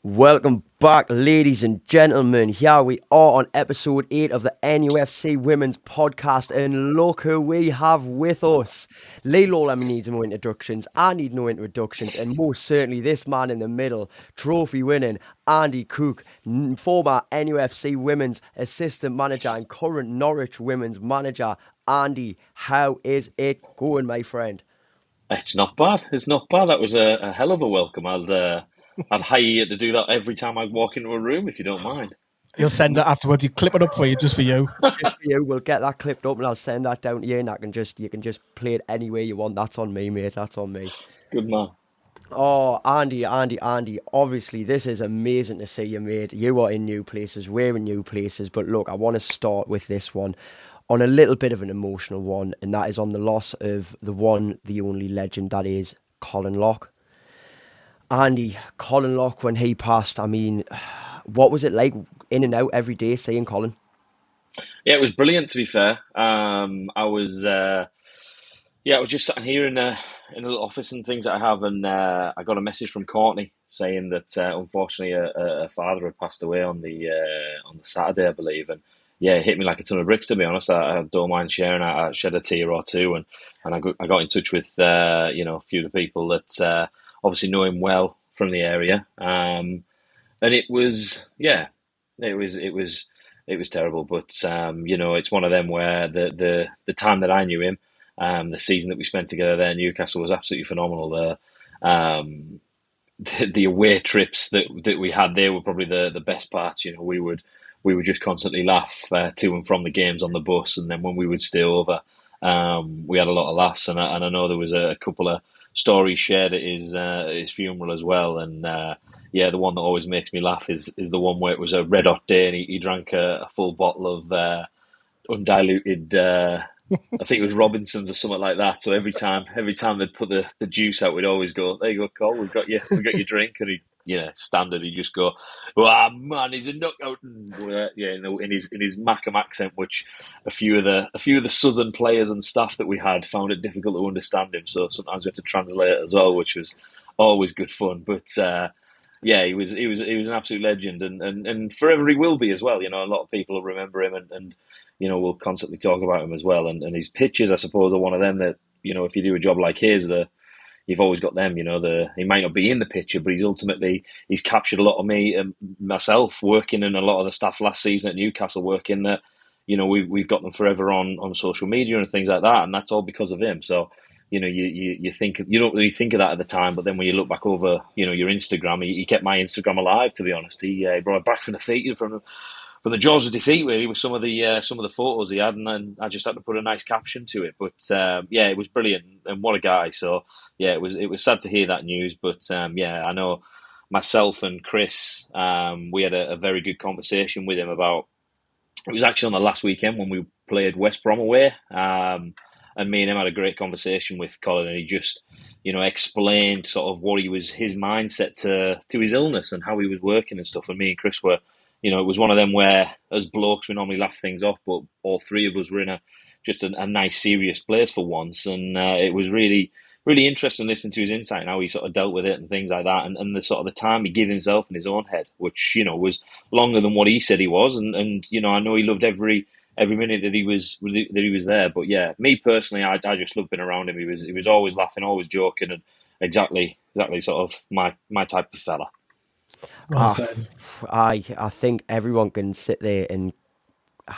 Welcome back, ladies and gentlemen. Here we are on episode 8 of the NUFC Women's podcast, and look who we have with us. Lee Lawler needs no introductions, I need no introductions, and most certainly this man in the middle, trophy winning Andy Cook, former NUFC Women's assistant manager and current Norwich Women's manager. Andy, how is it going, my friend? It's not bad. It's not bad. That was a hell of a welcome. I'd hire you to do that every time I walk into a room, if you don't mind. You'll send it afterwards. You clip it up for you, just for you. Just for you, we'll get that clipped up and I'll send that down to you, and you can just play it any way you want. That's on me, mate. That's on me. Good man. Oh, Andy. Obviously, this is amazing to see you, mate. You are in new places, we're in new places. But look, I want to start with this one on a little bit of an emotional one, and that is on the loss of the one, the only legend that is Colin Locke. Andy, Colin Locke, when he passed, I mean, what was it like in and out every day seeing Colin? Yeah, it was brilliant. To be fair, I was just sitting here in a little office and things that I have, and I got a message from Courtney saying that unfortunately a father had passed away on the Saturday, I believe, and yeah, it hit me like a ton of bricks. To be honest, I don't mind sharing. I shed a tear or two, and I got in touch with a few of the people that obviously know him well from the area, and it was it was terrible. But it's one of them where the time that I knew him. The season that we spent together there in Newcastle was absolutely phenomenal. The away trips that we had there were probably the best parts. You know, we would just constantly laugh to and from the games on the bus, and then when we would stay over, we had a lot of laughs. And I know there was a couple of stories shared at his funeral as well. And the one that always makes me laugh is the one where it was a red hot day and he drank a full bottle of undiluted. I think it was Robinson's or something like that. So every time they'd put the juice out, we'd always go, "There you go, Cole. We've got your drink." And standard. He'd just go, "Oh man, he's a knockout!" And, in his Macam accent, which a few of the southern players and staff that we had found it difficult to understand him. So sometimes we had to translate it as well, which was always good fun. But he was an absolute legend, and forever he will be as well. You know, a lot of people will remember him, and we'll constantly talk about him as well. And his pictures, I suppose, are one of them that, if you do a job like his, you've always got them. He might not be in the picture, but he's captured a lot of me and myself working, and a lot of the staff last season at Newcastle working that, we've got them forever on social media and things like that, and that's all because of him. So, you think you don't really think of that at the time, but then when you look back over, your Instagram, he kept my Instagram alive. To be honest, he brought it back from the jaws of defeat, really, with some of the photos he had, and then I just had to put a nice caption to it. But it was brilliant, and what a guy! So it was sad to hear that news, but I know myself and Chris, we had a very good conversation with him about. It was actually on the last weekend when we played West Brom away, and me and him had a great conversation with Colin, and he just explained sort of what his mindset to his illness and how he was working and stuff. And me and Chris were. It was one of them where, as blokes, we normally laugh things off, but all three of us were in a nice, serious place for once, and it was really, really interesting listening to his insight and how he sort of dealt with it and things like that, and the sort of the time he gave himself in his own head, which was longer than what he said he was, and I know he loved every minute that he was there. But yeah, me personally, I just loved being around him. He was always laughing, always joking, and exactly sort of my type of fella. Well said. I think everyone can sit there and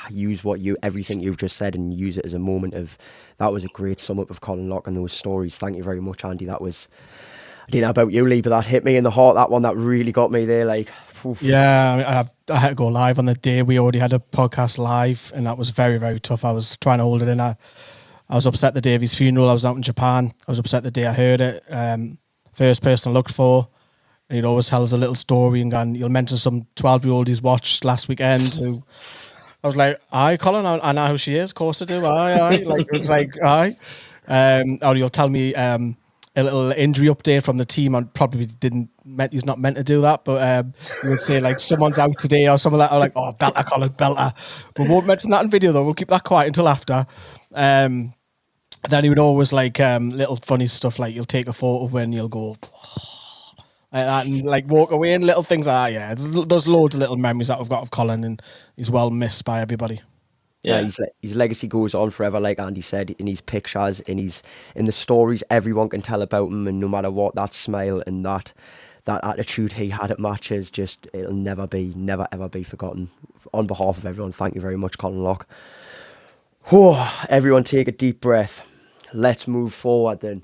use everything you've just said and use it as a moment of, that was a great sum up of Colin Locke and those stories. Thank you very much, Andy. That was, I don't know about you, Lee, but that hit me in the heart. That one, that really got me there. Like, oof. Yeah, I had to go live on the day. We already had a podcast live, and that was very, very tough. I was trying to hold it in. I was upset the day of his funeral. I was out in Japan. I was upset the day I heard it. First person I looked for. And he'd always tell us a little story, and you'll mention some 12-year-old he's watched last weekend who I was like, aye, Colin, I know who she is, of course I do, aye. Like, it was like, aye. Or you'll tell me a little injury update from the team, and probably he's not meant to do that, but you would say, like, someone's out today or something like that. I'm like, oh, belter, Colin, belter. But we won't mention that in video, though. We'll keep that quiet until after. Then he would always, like, little funny stuff, like you'll take a photo when you'll go, like that, and like walk away and little things like that. Yeah, there's loads of little memories that we've got of Colin, and he's well missed by everybody. Yeah, his legacy goes on forever, like Andy said, in his pictures, in the stories everyone can tell about him, and no matter what, that smile and that attitude he had at matches, just it'll never ever be forgotten. On behalf of everyone, thank you very much, Colin Locke. Whew, everyone take a deep breath. Let's move forward then.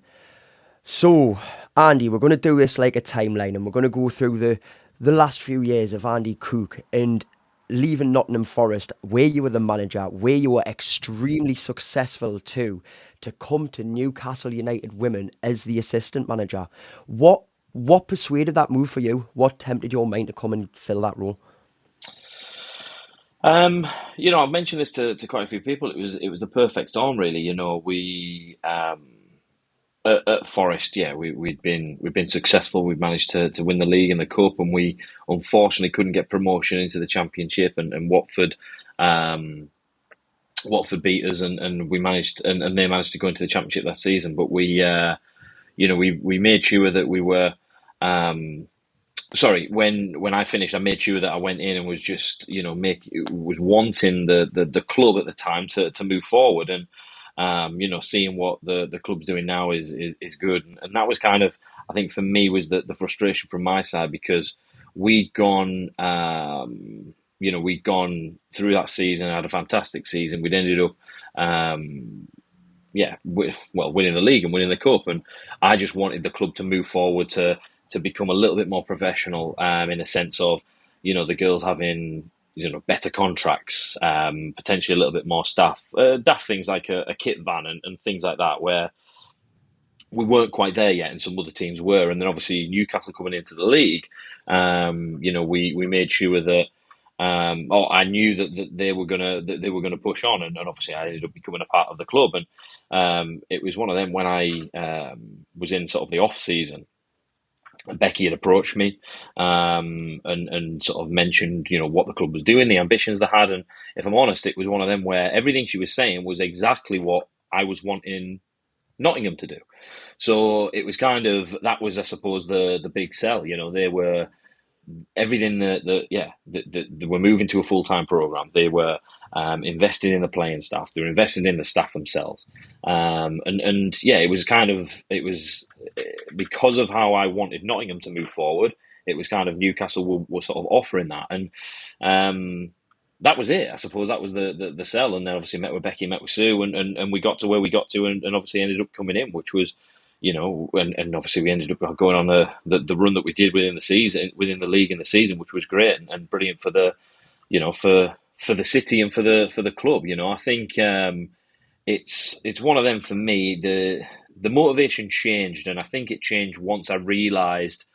So, Andy, we're going to do this like a timeline, and we're going to go through the last few years of Andy Cook and leaving Nottingham Forest, where you were the manager, where you were extremely successful to come to Newcastle United Women as the assistant manager. What persuaded that move for you? What tempted your mind to come and fill that role? I've mentioned this to quite a few people. It was the perfect storm, really. We at Forest, yeah, we'd been successful. We'd managed to win the league and the cup, and we unfortunately couldn't get promotion into the championship. And Watford beat us, and we managed, and they managed to go into the championship that season. But we made sure that we were. Sorry, when I finished, I made sure that I went in and was just, was wanting the club at the time to move forward, and seeing what the club's doing now is good, and that was kind of, I think for me, was the frustration from my side, because we'd gone, we'd gone through that season, had a fantastic season. We'd ended up, winning the league and winning the cup, and I just wanted the club to move forward to become a little bit more professional, in a sense of, the girls having, better contracts, potentially a little bit more staff, daft things like a kit van and things like that, where we weren't quite there yet, and some other teams were. And then obviously Newcastle coming into the league, we made sure that, I knew that they were gonna push on, and obviously I ended up becoming a part of the club, and it was one of them when I was in sort of the off season. Becky had approached me, and sort of mentioned, what the club was doing, the ambitions they had, and if I'm honest, it was one of them where everything she was saying was exactly what I was wanting Nottingham to do. So it was kind of, that was, I suppose, the big sell. They were everything they were moving to a full-time program. They were investing in the playing staff. They were investing in the staff themselves. It was because of how I wanted Nottingham to move forward. It was kind of Newcastle were sort of offering that, and that was it. I suppose that was the sell. And then obviously met with Becky, met with Sue, and we got to where we got to, and obviously ended up coming in, which was, and obviously we ended up going on the run that we did within the season, within the league in the season, which was great and brilliant for the, for the city and for the club. I think it's one of them for me. The motivation changed, and I think it changed once I realised,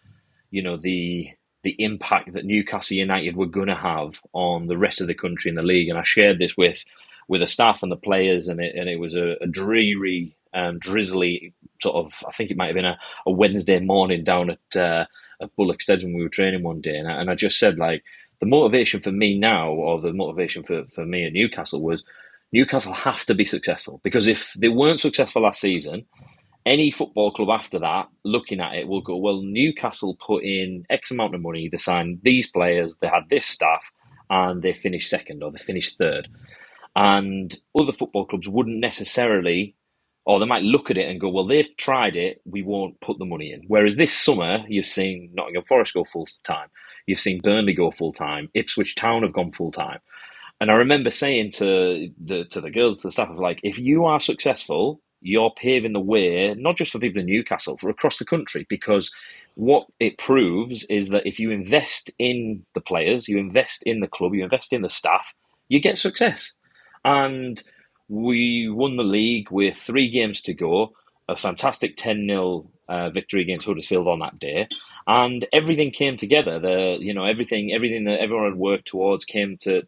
the impact that Newcastle United were going to have on the rest of the country in the league. And I shared this with the staff and the players, and it was a dreary, drizzly sort of, I think it might have been a Wednesday morning down at Bullockstead when we were training one day, and I just said, like, the motivation for me now, or the motivation for me at Newcastle, was Newcastle have to be successful, because if they weren't successful last season, any football club after that, looking at it, will go, well, Newcastle put in X amount of money, they signed these players, they had this staff, and they finished second or they finished third. And other football clubs wouldn't necessarily, or they might look at it and go, well, they've tried it, we won't put the money in. Whereas this summer, you've seen Nottingham Forest go full time, you've seen Burnley go full time, Ipswich Town have gone full time. And I remember saying to the girls, to the staff, of like, if you are successful, you're paving the way, not just for people in Newcastle, for across the country, because what it proves is that if you invest in the players, you invest in the club, you invest in the staff, you get success. And we won the league with 3 games to go, a fantastic 10-0 victory against Huddersfield on that day, and everything came together. Everything that everyone had worked towards came to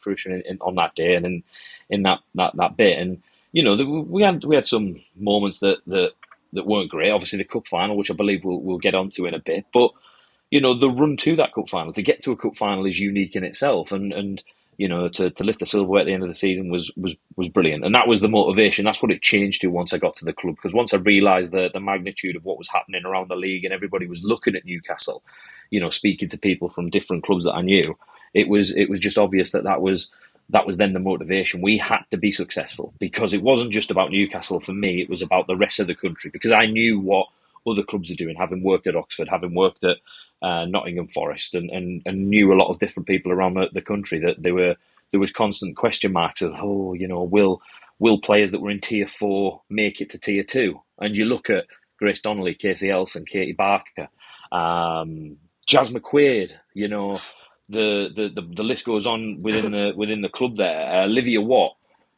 fruition on that day, and in that bit. And we had some moments that weren't great. Obviously, the cup final, which I believe we'll get onto in a bit, but the run to that cup final, to get to a cup final, is unique in itself, and to lift the silverware at the end of the season was brilliant, and that was the motivation. That's what it changed to once I got to the club, because once I realised the magnitude of what was happening around the league, and everybody was looking at Newcastle, speaking to people from different clubs that I knew, it was just obvious that was then the motivation. We had to be successful, because it wasn't just about Newcastle. For me, it was about the rest of the country, because I knew what other clubs are doing, having worked at Oxford, having worked at Nottingham Forest, and knew a lot of different people around the country, that there was constant question marks of, will players that were in Tier 4 make it to Tier 2? And you look at Grace Donnelly, Casey Elson, Katie Barker, Jazz McQuaid, the list goes on within the club there. Olivia Watt,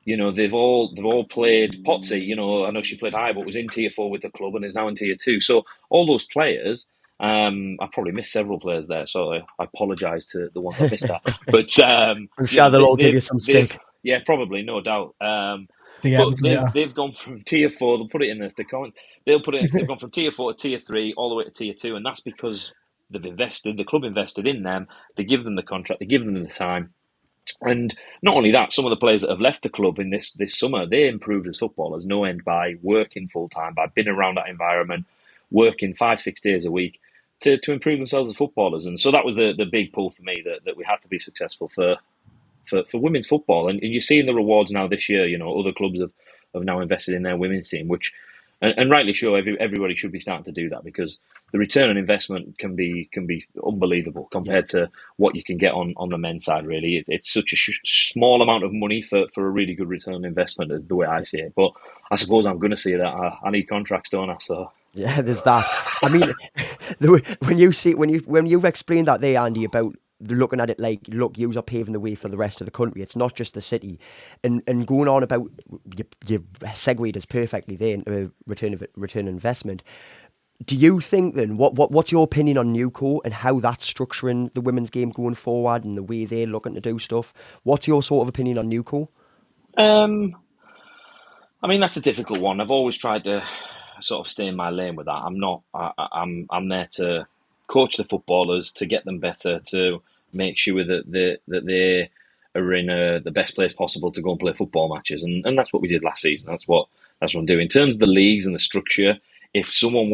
they've all played Potsy. I know she played high, but was in Tier 4 with the club and is now in Tier 2. So all those players, I probably missed several players there, so I apologise to the ones I missed out. But I'm sure they'll all give you some stick. Yeah, probably, no doubt. But they've gone from Tier 4. They'll put it in the comments. They've gone from Tier 4 to Tier 3, all the way to Tier 2, and that's because the club invested in them. They give them the contract. They give them the time. And not only that, some of the players that have left the club in this summer, they improved as footballers no end by working full time, by being around that environment, working 5-6 days a week to improve themselves as footballers. And so that was the big pull for me, that we had to be successful for women's football. And you're seeing the rewards now this year. Other clubs have now invested in their women's team, which, and rightly so, everybody should be starting to do that, because the return on investment can be unbelievable compared to what you can get on the men's side. Really, it's such a small amount of money for a really good return on investment, is the way I see it. But I suppose I'm going to see that. I need contracts, don't I? So yeah, there's that. I mean, when you've explained that there, Andy, about looking at it like, look, yous are paving the way for the rest of the country. It's not just the city, and going on about you segued us perfectly there into return investment. Do you think then, what's your opinion on Newco and how that's structuring the women's game going forward and the way they're looking to do stuff? What's your sort of opinion on Newco? I mean, that's a difficult one. I've always tried to sort of stay in my lane with that. I'm not. I'm there to coach the footballers, to get them better, to make sure that they are in the best place possible to go and play football matches, and that's what we did last season. That's what I'm doing. In terms of the leagues and the structure, if someone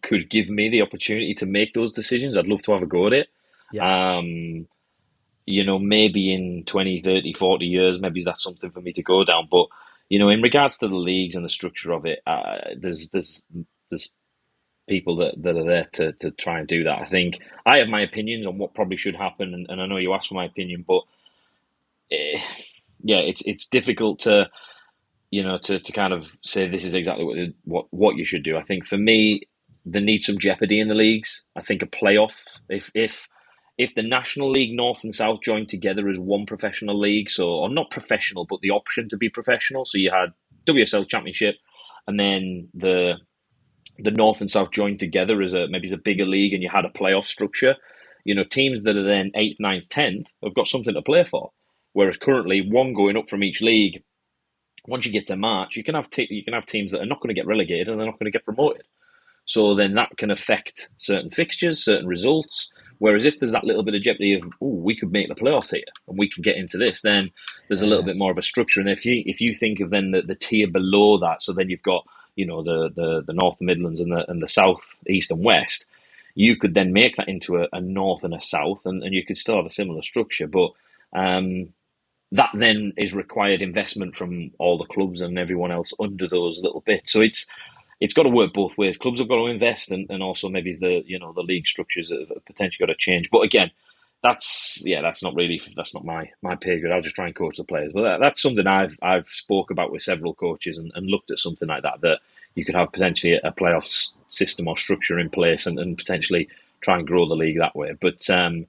could give me the opportunity to make those decisions, I'd love to have a go at it. Yeah. Maybe in 20, 30, 40 years, maybe that's something for me to go down. But, in regards to the leagues and the structure of it, there's people that are there to try and do that. I think I have my opinions on what probably should happen, and I know you asked for my opinion, but it's difficult to kind of say this is exactly what you should do. I think for me, there needs some jeopardy in the leagues. I think a playoff, if the National League North and South joined together as one professional league, or not professional, but the option to be professional. So you had WSL Championship, and then the North and South joined together as maybe a bigger league, and you had a playoff structure. Teams that are then 8th, 9th, 10th have got something to play for. Whereas currently, one going up from each league. Once you get to March, you can have teams that are not going to get relegated and they're not going to get promoted. So then that can affect certain fixtures, certain results. Whereas if there's that little bit of jeopardy of, we could make the playoffs here and we can get into this, then there's a little bit more of a structure. And if you think of then the tier below that, so then you've got the North, the Midlands, and the South, East, and West, you could then make that into a North and a South, and you could still have a similar structure, but. That then is required investment from all the clubs and everyone else under those little bits. So it's got to work both ways. Clubs have got to invest, and also maybe the league structures have potentially got to change. But again, that's not my pay grade. I'll just try and coach the players. But that's something I've spoke about with several coaches and looked at something like that you could have potentially a playoff system or structure in place and potentially try and grow the league that way. But in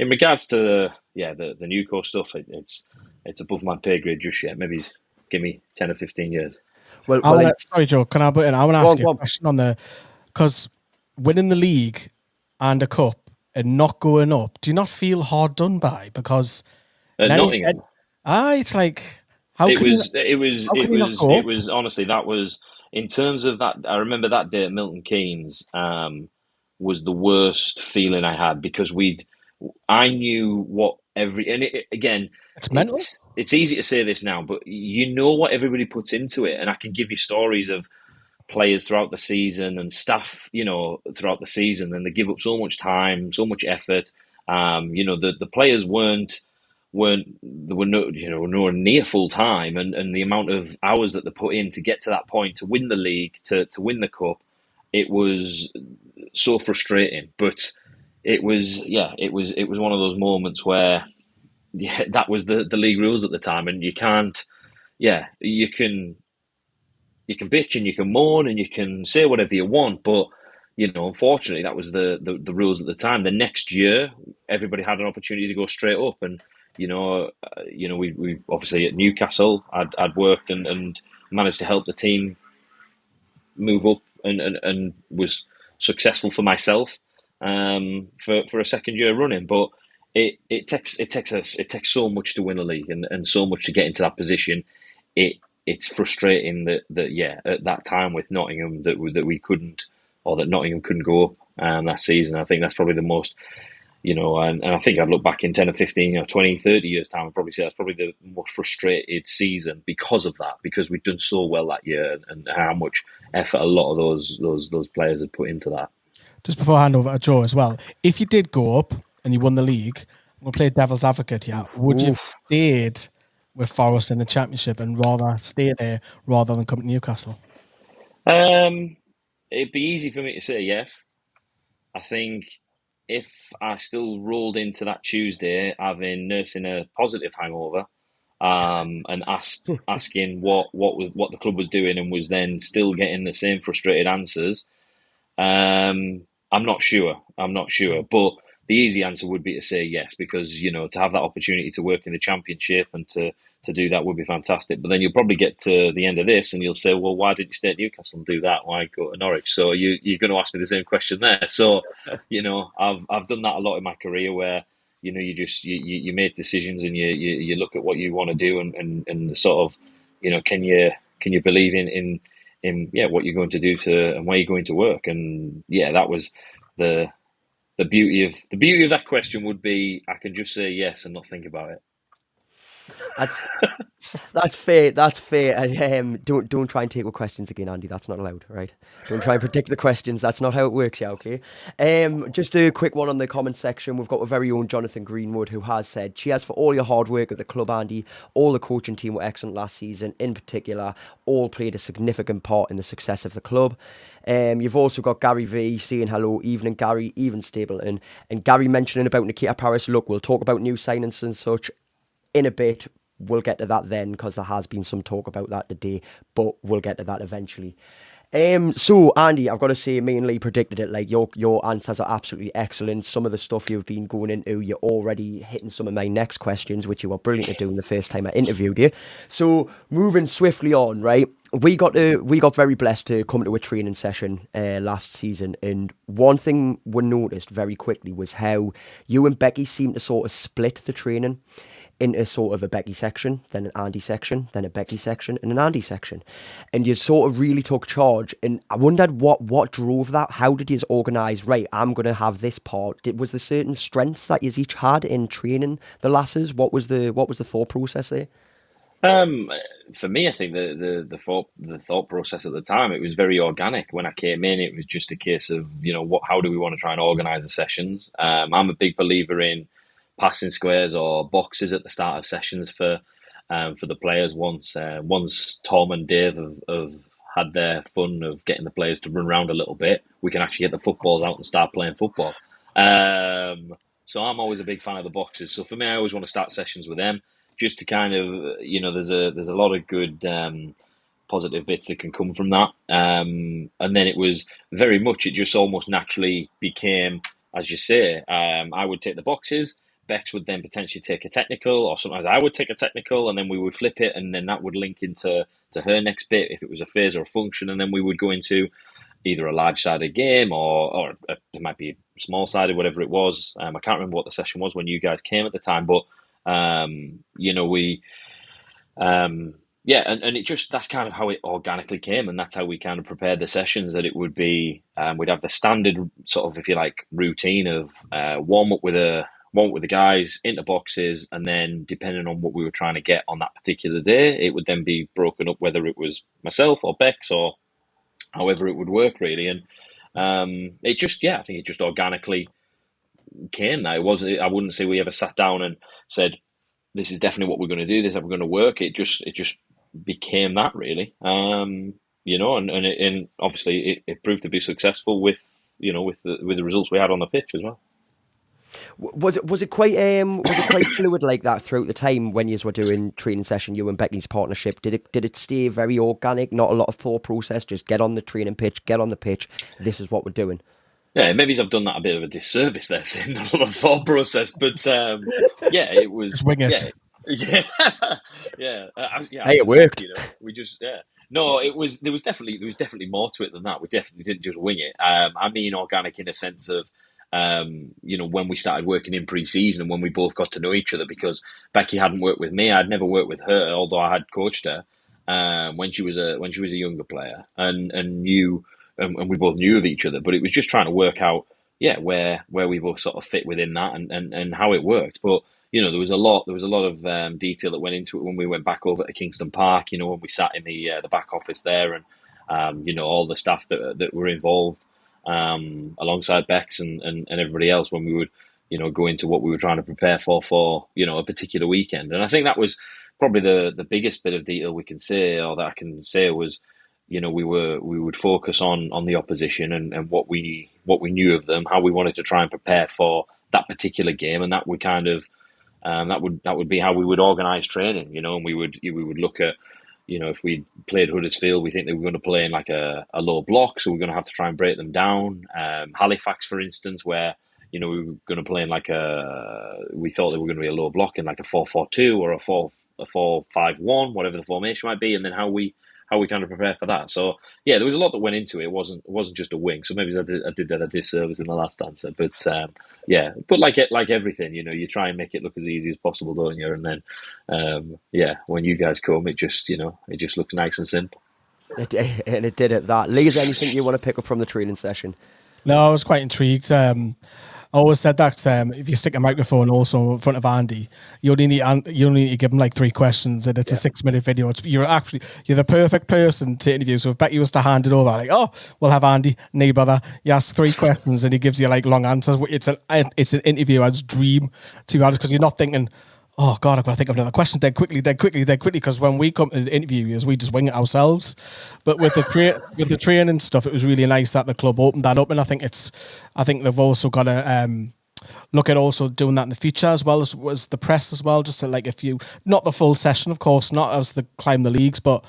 regards to the Newco stuff, it's above my pay grade just yet. Maybe give me 10 or 15 years. Sorry, Joe, can I put in? I want to ask you a question because winning the league and a cup and not going up, do you not feel hard done by? Because Nottingham. It's like it was honestly, that was, in terms of that. I remember that day at Milton Keynes was the worst feeling I had, because I knew what again, It's mental. It's easy to say this now, but you know what everybody puts into it, and I can give you stories of players throughout the season and staff, throughout the season, and they give up so much time, so much effort. The players they were nowhere near full time, and the amount of hours that they put in to get to that point, to win the league, to win the cup, it was so frustrating. But it was one of those moments where that was the league rules at the time, and you can't. You can bitch and you can moan and you can say whatever you want, but unfortunately, that was the rules at the time. The next year, everybody had an opportunity to go straight up, and we obviously at Newcastle, I'd worked and managed to help the team move up and was successful for myself for a second year running. But it takes so much to win a league and so much to get into that position. It's frustrating that at that time with Nottingham that we couldn't, or that Nottingham couldn't go up that season. I think that's probably the most, and I think I'd look back in 10 or 15 or 20, 30 years time, I'd probably say that's probably the most frustrated season because of that, because we'd done so well that year and how much effort a lot of those players had put into that. Just before I hand over to Joe as well, if you did go up and you won the league, we'll play devil's advocate here. Would you have stayed with Forest in the Championship and rather stay there rather than come to Newcastle? It'd be easy for me to say yes. I think if I still rolled into that Tuesday nursing a positive hangover, and asking what the club was doing and was then still getting the same frustrated answers, I'm not sure. But the easy answer would be to say yes, because to have that opportunity to work in the Championship and to do that would be fantastic. But then you'll probably get to the end of this and you'll say, well, why did you stay at Newcastle and do that? Why go to Norwich? So you're going to ask me the same question there. So I've done that a lot in my career where you make decisions and you look at what you want to do and the sort of can you believe in what you're going to do and where you're going to work. And that was the beauty of that question would be I can just say yes and not think about it. That's fair. That's fair. And don't try and take with questions again, Andy. That's not allowed, right? Don't try and predict the questions. That's not how it works. Yeah, okay. Just a quick one on the comment section. We've got our very own Jonathan Greenwood, who has said, "Cheers for all your hard work at the club, Andy. All the coaching team were excellent last season. In particular, all played a significant part in the success of the club." You've also got Gary V saying hello, evening Gary, even Stapleton, and Gary mentioning about Nikita Paris. Look, we'll talk about new signings and such in a bit. We'll get to that then, because there has been some talk about that today, but we'll get to that eventually. So Andy, I've got to say, me and Lee predicted it. Like your answers are absolutely excellent. Some of the stuff you've been going into, you're already hitting some of my next questions, which you were brilliant at doing the first time I interviewed you. So moving swiftly on, right? We got very blessed to come to a training session last season, and one thing we noticed very quickly was how you and Becky seemed to sort of split the training into sort of a Becky section, then an Andy section, then a Becky section, and an Andy section. And you sort of really took charge. And I wondered what drove that. How did you organise, right, I'm going to have this part? Was there certain strengths that you each had in training the lasses? What was the thought process there? For me, I think the thought process at the time, it was very organic. When I came in, it was just a case of, how do we want to try and organise the sessions? I'm a big believer in passing squares or boxes at the start of sessions for the players. Once Tom and Dave have had their fun of getting the players to run around a little bit, we can actually get the footballs out and start playing football. So I'm always a big fan of the boxes. So for me, I always want to start sessions with them, just to kind of, there's a lot of good positive bits that can come from that. And then it was very much, it just almost naturally became, as you say, I would take the boxes, Bex would then potentially take a technical, or sometimes I would take a technical, and then we would flip it, and then that would link into her next bit if it was a phase or a function, and then we would go into either a large-sided game or it might be small-sided, whatever it was. I can't remember what the session was when you guys came at the time, but and it just, that's kind of how it organically came, and that's how we kind of prepared the sessions, that it would be, we'd have the standard sort of, if you like, routine of warm up with a one with the guys into boxes, and then depending on what we were trying to get on that particular day, it would then be broken up, whether it was myself or Bex or however it would work really. And it just, I think it just organically came. Now, I wouldn't say we ever sat down and said, this is definitely what we're going to do, this is how we're going to work. It just became that really. And obviously it proved to be successful with the results we had on the pitch as well. Was it quite fluid like that throughout the time when you were doing training session, you and Becky's partnership? Did it stay very organic? Not a lot of thought process, just get on the training pitch, get on the pitch. This is what we're doing. Yeah, maybe I've done that a bit of a disservice there, saying not a lot of thought process, but it was Just wing it. Yeah. Hey, it worked. We just No, there was definitely more to it than that. We definitely didn't just wing it. I mean, organic in a sense of when we started working in pre-season and when we both got to know each other, because Becky hadn't worked with me. I'd never worked with her, although I had coached her when she was a younger player, and we both knew of each other. But it was just trying to work out where we both sort of fit within that and how it worked. But there was a lot of detail that went into it when we went back over to Kingston Park. When we sat in the back office there, and all the staff that were involved alongside Bex and everybody else, when we would go into what we were trying to prepare for a particular weekend. And I think that was probably the biggest bit of detail we can say, or that I can say, was we would focus on the opposition and what we knew of them, how we wanted to try and prepare for that particular game, and that would kind of that would be how we would organise training, and we would look at, if we played Huddersfield, we think they were going to play in like a low block, so we're going to have to try and break them down. Halifax, for instance, where we were going to play in we thought they were going to be a low block in like a 4-4-2 or a 4-5-1, whatever the formation might be, and then how we kind of prepare for that. So there was a lot that went into it. It wasn't just a wing. So maybe I did that a disservice in the last answer, but but like everything, you try and make it look as easy as possible, don't you? And then when you guys come, it just looks nice and simple. And it did at that. Lee, is there anything you want to pick up from the training session? No, I was quite intrigued. I always said that if you stick a microphone also in front of Andy, you only need to give him like 3 questions, and it's a 6-minute video. You're the perfect person to interview. So if Becky was to hand it over, like, oh, we'll have Andy, knee brother. You ask 3 questions and he gives you like long answers. It's an interviewer's dream, to be honest, because you're not thinking, oh God, I've got to think of another question dead quickly. Because when we come to the interviews, we just wing it ourselves. But with the training stuff, it was really nice that the club opened that up, and I think they've also got to look at also doing that in the future, as well as the press as well, just to like not the full session, of course, not as the climb the leagues, but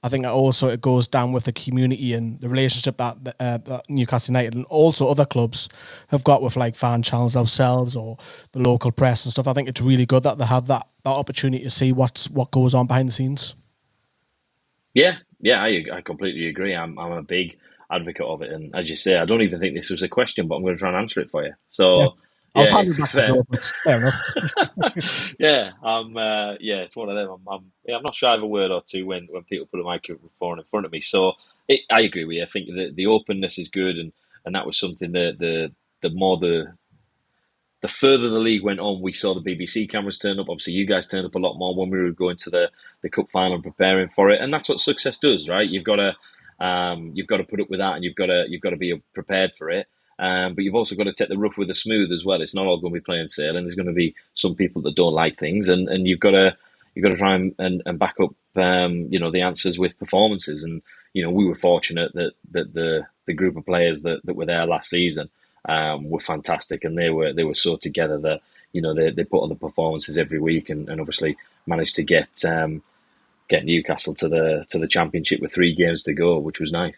I think also it goes down with the community and the relationship that Newcastle United and also other clubs have got with like fan channels ourselves or the local press and stuff. I think it's really good that they have that opportunity to see what goes on behind the scenes. Yeah, I completely agree. I'm a big advocate of it, and as you say, I don't even think this was a question, but I'm going to try and answer it for you. So. Yeah. I was handing back the door, but fair enough. It's one of them. I'm not shy of a word or two when people put a microphone in front of me. So I agree with you. I think the openness is good, and that was something that the further the league went on, we saw the BBC cameras turn up. Obviously, you guys turned up a lot more when we were going to the cup final and preparing for it, and that's what success does, right? You've got to put up with that, and you've got to be prepared for it. But you've also got to take the rough with the smooth as well. It's not all going to be plain sailing. There's going to be some people that don't like things, and you've got to try and back up the answers with performances. And we were fortunate that the group of players that were there last season were fantastic, and they were so together that they put on the performances every week, and obviously managed to get Newcastle to the Championship with 3 games to go, which was nice.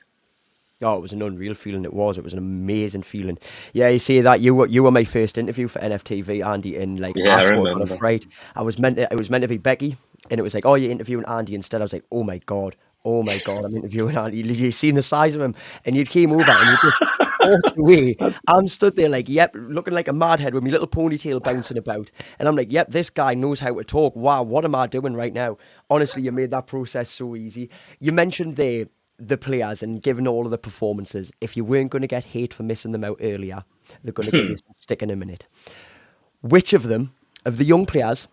Oh, it was an unreal feeling. It was an amazing feeling. Yeah, you see that you were my first interview for NFTV, Andy, in like Ashford on a Friday. It was meant to be Becky, and it was like, oh, you're interviewing Andy instead. I was like, oh my god, I'm interviewing Andy. You seen the size of him, and you came over and you just walked away. I'm stood there like, yep, looking like a mad head with my little ponytail bouncing about, and I'm like, yep, this guy knows how to talk. Wow, what am I doing right now? Honestly, you made that process so easy. You mentioned the players and given all of the performances, if you weren't going to get hate for missing them out earlier, they're going to give you some stick in a minute. Which of them, of the young players,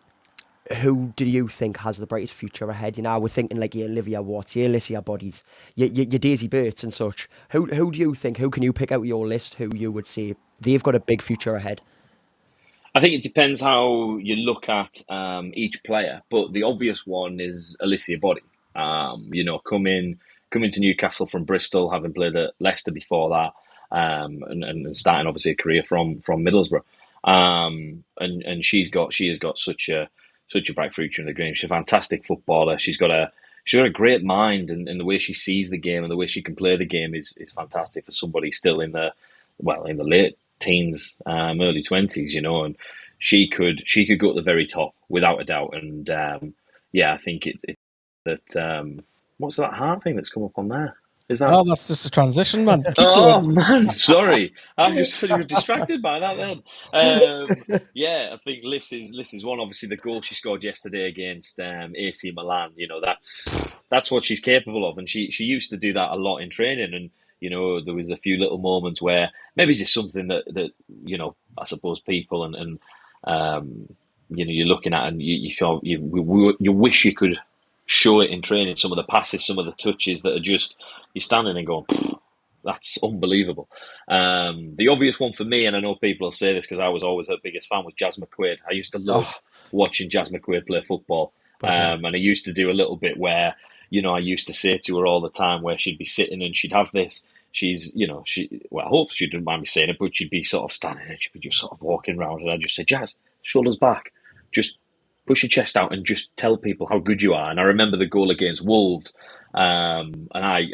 who do you think has the brightest future ahead? You know, we're thinking like your Olivia Watts, your Alicia Bodies, your Daisy Burts and such. Who do you think, who can you pick out your list who you would say they've got a big future ahead? I think it depends how you look at each player, but the obvious one is Alicia Body. Coming to Newcastle from Bristol, having played at Leicester before that, and starting obviously a career from Middlesbrough, and she has got such a bright future in the game. She's a fantastic footballer. She's got a great mind, and the way she sees the game and the way she can play the game is fantastic for somebody still in the late teens, early 20s, and she could go to the very top without a doubt. And I think it that what's that heart thing that's come up on there? Is that? Oh, that's just a transition, man. Keep Oh going. man, sorry, I'm just distracted by that. Then, I think Liz is one. Obviously, the goal she scored yesterday against AC Milan. That's what she's capable of, and she used to do that a lot in training. And there was a few little moments where maybe it's just something that I suppose people and you're looking at, and you wish you could show it in training. Some of the passes, some of the touches that are just you're standing and going, that's unbelievable. The obvious one for me, and I know people will say this because I was always her biggest fan, was Jazz McQuaid. I used to love watching Jazz McQuaid play football. And I used to do a little bit where, I used to say to her all the time where she'd be sitting and she'd have this. Hopefully she didn't mind me saying it, but she'd be sort of standing and she'd be just sort of walking around, and I'd just say, Jazz, shoulders back, just push your chest out and just tell people how good you are. And I remember the goal against Wolves, and I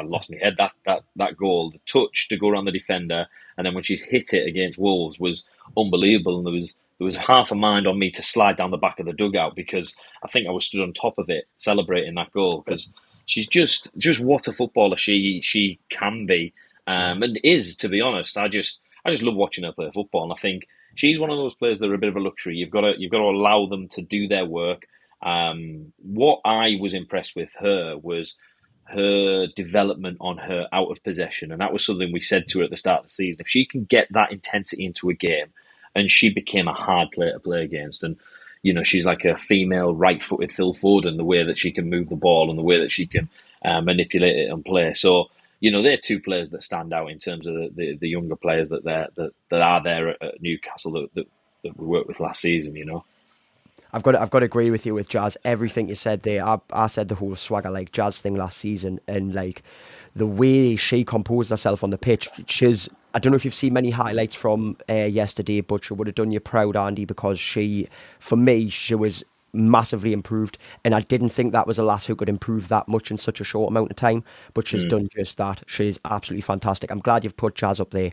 lost my head. That goal, the touch to go around the defender, and then when she's hit it against Wolves was unbelievable. And there was half a mind on me to slide down the back of the dugout because I think I was stood on top of it celebrating that goal, because she's just what a footballer she can be, and is, to be honest. I just love watching her play football, and I think she's one of those players that are a bit of a luxury. You've got to allow them to do their work. What I was impressed with her was her development on her out of possession, and that was something we said to her at the start of the season. If she can get that intensity into a game, and she became a hard player to play against, and she's like a female right-footed Phil Foden, the way that she can move the ball and the way that she can manipulate it and play. So they're two players that stand out in terms of the younger players that are there at Newcastle that we worked with last season. I've got to agree with you with Jazz. Everything you said there. I said the whole swagger like Jazz thing last season, and like the way she composed herself on the pitch. I don't know if you've seen many highlights from yesterday, but she would have done you proud, Andy, because for me, she was massively improved, and I didn't think that was a lass who could improve that much in such a short amount of time, but she's done just that. She's absolutely fantastic. I'm glad you've put Jazz up there.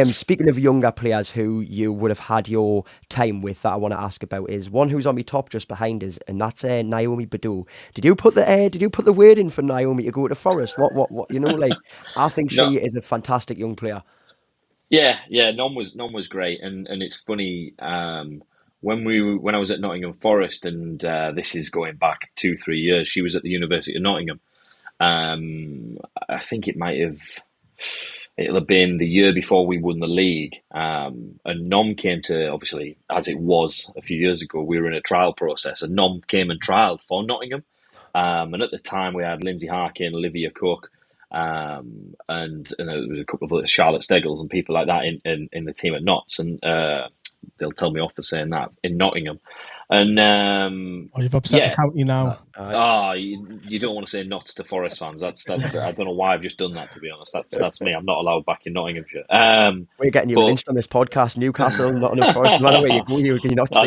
Speaking of younger players who you would have had your time with, that I want to ask about is one who's on my top just behind us, and that's Naomi Badou. Did you put the word in for Naomi to go to Forest? What I think she is a fantastic young player. Yeah, Nom was great, and it's funny. When I was at Nottingham Forest, and this is going back 2-3 years, she was at the University of Nottingham. I think it'll have been the year before we won the league. And Nom came to, obviously, as it was a few years ago, we were in a trial process, and Nom came and trialled for Nottingham. And at the time we had Lindsay Harkin, Olivia Cook, and there was a couple of other Charlotte Steggles and people like that in the team at Notts, and they'll tell me off for saying that, in Nottingham. And you've upset the county now. You don't want to say Notts to Forest fans. That's I don't know why I've just done that, to be honest. That's me. I'm not allowed back in Nottinghamshire. We're getting you lynched on this podcast. Newcastle, Nottingham Forest. No matter where you go, you're not safe.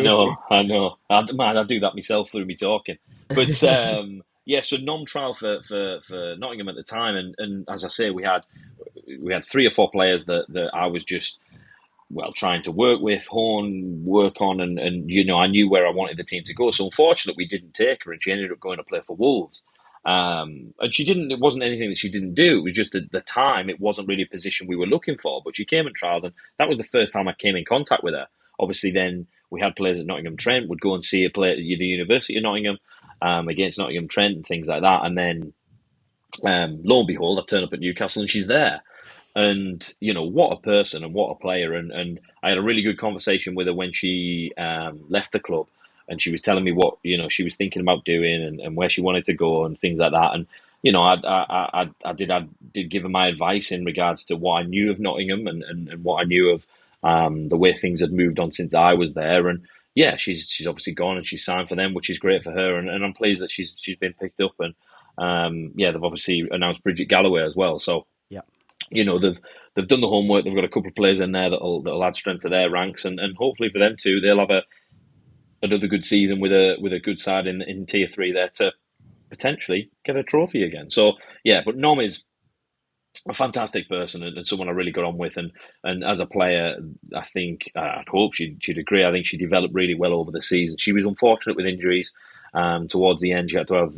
I know. I do that myself through me talking. But so non-trial for Nottingham at the time, and as I say, we had 3 or 4 players that I was just trying to work on, and I knew where I wanted the team to go. So unfortunately, we didn't take her, and she ended up going to play for Wolves. And she didn't. It wasn't anything that she didn't do. It was just at the time it wasn't really a position we were looking for. But she came and trialled, and that was the first time I came in contact with her. Obviously, then we had players at Nottingham Trent would go and see her play at the University of Nottingham against Nottingham Trent and things like that. And then lo and behold, I've turned up at Newcastle and she's there. And, what a person and what a player. And I had a really good conversation with her when she left the club. And she was telling me what, she was thinking about doing and where she wanted to go and things like that. And, I did give her my advice in regards to what I knew of Nottingham and what I knew of the way things had moved on since I was there. And yeah, she's obviously gone and she's signed for them, which is great for her. And I'm pleased that she's been picked up. And they've obviously announced Bridget Galloway as well. So, Yeah. They've done the homework. They've got a couple of players in there that'll add strength to their ranks, and hopefully for them too, they'll have another good season with a good side in Tier 3 there to potentially get a trophy again. So yeah, but Nom is a fantastic person and someone I really got on with, and as a player, I think I'd hope she'd agree. I think she developed really well over the season. She was unfortunate with injuries towards the end. She had to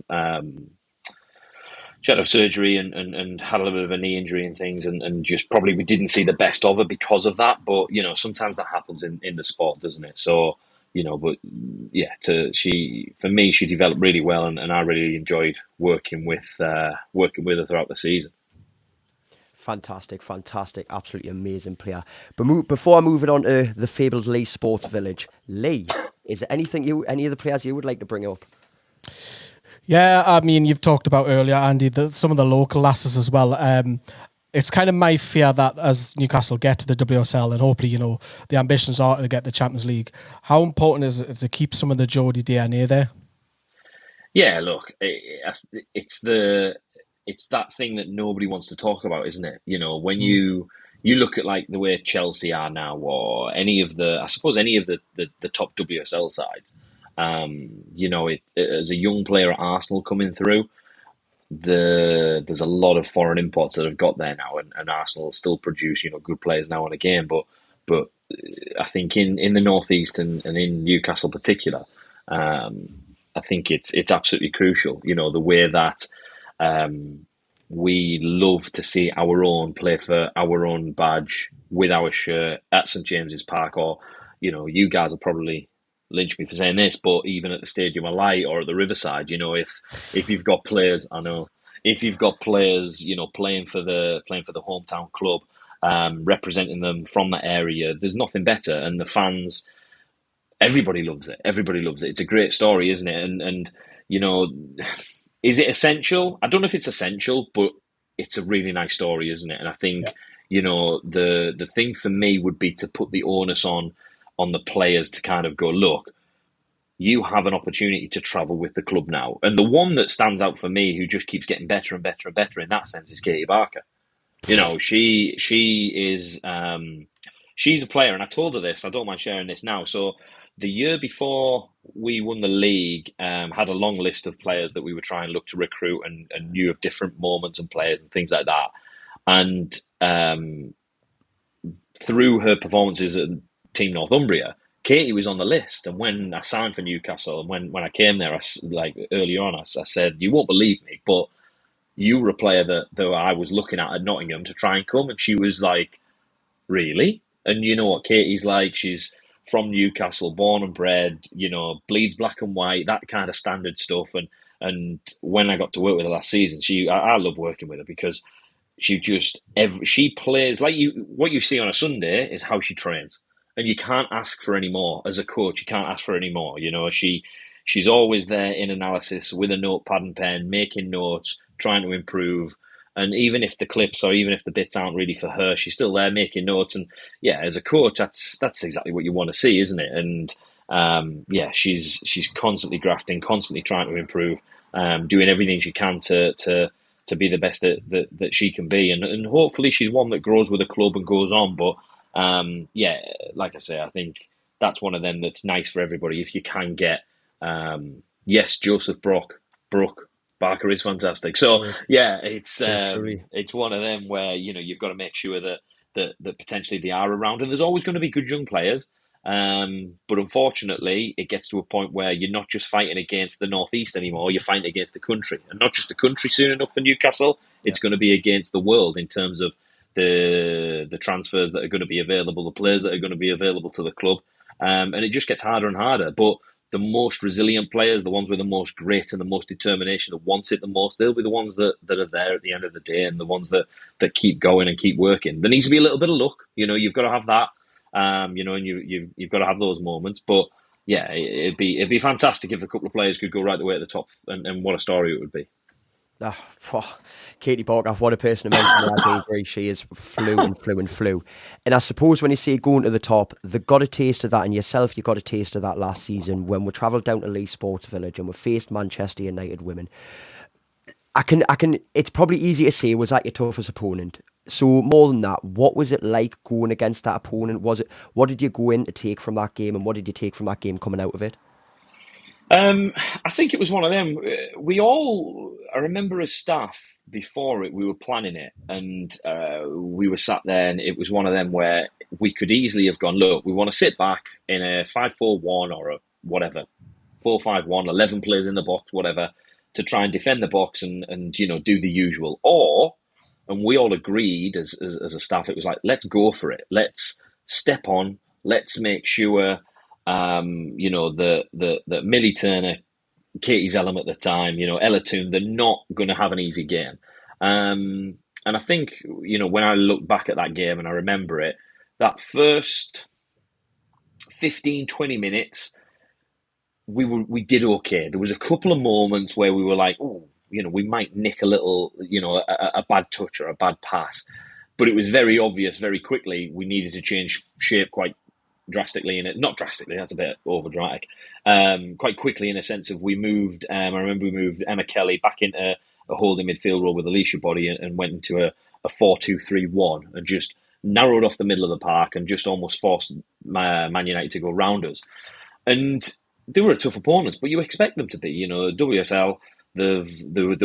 have surgery and had a little bit of a knee injury and things, and just probably we didn't see the best of her because of that. But sometimes that happens in the sport, doesn't it? So but yeah, for me, she developed really well, and I really enjoyed working with her throughout the season. Fantastic, absolutely amazing player. But before I move it on to the fabled Lee Sports Village, Lee, is there any of the players you would like to bring up? Yeah, I mean, you've talked about earlier, Andy, some of the local lasses as well. It's kind of my fear that as Newcastle get to the WSL, and hopefully, the ambitions are to get the Champions League, how important is it to keep some of the Geordie DNA there? Yeah, look, it's that thing that nobody wants to talk about, isn't it? When you look at like the way Chelsea are now, or any of the top WSL sides. As a young player at Arsenal coming through, there's a lot of foreign imports that have got there now, and Arsenal still produce good players now and again. But I think in the northeast and in Newcastle in particular, I think it's absolutely crucial. The way that we love to see our own play for our own badge with our shirt at St James's Park, or you guys are probably lynch me for saying this, but even at the Stadium of Light or at the Riverside, if you've got players, if you've got players, playing for the hometown club, representing them from that area, there's nothing better. And the fans, everybody loves it. It's a great story, isn't it? And is it essential? I don't know if it's essential, but it's a really nice story, isn't it? And I think the thing for me would be to put the onus on the players to kind of go, look, you have an opportunity to travel with the club now. And the one that stands out for me, who just keeps getting better and better and better in that sense, is Katie Barker. She is she's a player, and I told her this. I don't mind sharing this now. So the year before we won the league, had a long list of players that we were trying to look to recruit, and knew of different moments and players and things like that. And through her performances at Team Northumbria, Katie was on the list. And when I signed for Newcastle, and when I came there, earlier on, I said, you won't believe me, but you were a player that I was looking at Nottingham to try and come. And she was like, really? And you know what Katie's like? She's from Newcastle, born and bred, bleeds black and white, that kind of standard stuff. And when I got to work with her last season, I love working with her because she plays like what you see on a Sunday is how she trains. And you can't ask for any more. As a coach, you can't ask for any more. She's always there in analysis with a notepad and pen, making notes, trying to improve. And even if the clips or even if the bits aren't really for her, she's still there making notes. And yeah, as a coach, that's exactly what you want to see, isn't it? And she's constantly grafting, constantly trying to improve, doing everything she can to be the best that she can be. And hopefully she's one that grows with the club and goes on. But like I say, I think that's one of them that's nice for everybody. If you can get, Joseph Brook, Barker is fantastic. So yeah, it's one of them where you've got to make sure that potentially they are around, and there's always going to be good young players. But unfortunately, it gets to a point where you're not just fighting against the Northeast anymore, you're fighting against the country. And not just the country soon enough for Newcastle, it's going to be against the world in terms of the transfers that are going to be available, the players that are going to be available to the club. And it just gets harder and harder. But the most resilient players, the ones with the most grit and the most determination, that wants it the most, they'll be the ones that are there at the end of the day, and the ones that keep going and keep working. There needs to be a little bit of luck, you've got to have that, and you've got to have those moments. But yeah, it'd be fantastic if a couple of players could go right the way at the top, and what a story it would be. Katie Parker, what a person to mention. I agree. She is flew. And I suppose when you say going to the top, they got a taste of that, and yourself, you got a taste of that last season when we travelled down to Leigh Sports Village and we faced Manchester United Women. I can. It's probably easy to say, was that your toughest opponent? So more than that, what was it like going against that opponent? What did you go in to take from that game, and what did you take from that game coming out of it? I think it was one of them. I remember as staff before we were planning it, and we were sat there, and it was one of them where we could easily have gone, look, we want to sit back in a 5-4-1 or a whatever, 4-5-1, 11 players in the box, whatever, to try and defend the box and do the usual. And we all agreed as a staff, it was like, let's go for it. Let's step on. Let's make sure the Millie Turner, Katie Zellum at the time, Ella Toon, they're not going to have an easy game. And I think, when I look back at that game and I remember it, that first 15, 20 minutes, we did okay. There was a couple of moments where we were like, oh, we might nick a little, a bad touch or a bad pass. But it was very obvious very quickly we needed to change shape quite drastically not drastically, that's a bit over dramatic, quite quickly, in a sense of we moved, I remember we moved Emma Kelly back into a holding midfield role with Alicia Body and went into a 4-2-3-1 and just narrowed off the middle of the park and just almost forced Man United to go round us. And they were a tough opponents, but you expect them to be, WSL, they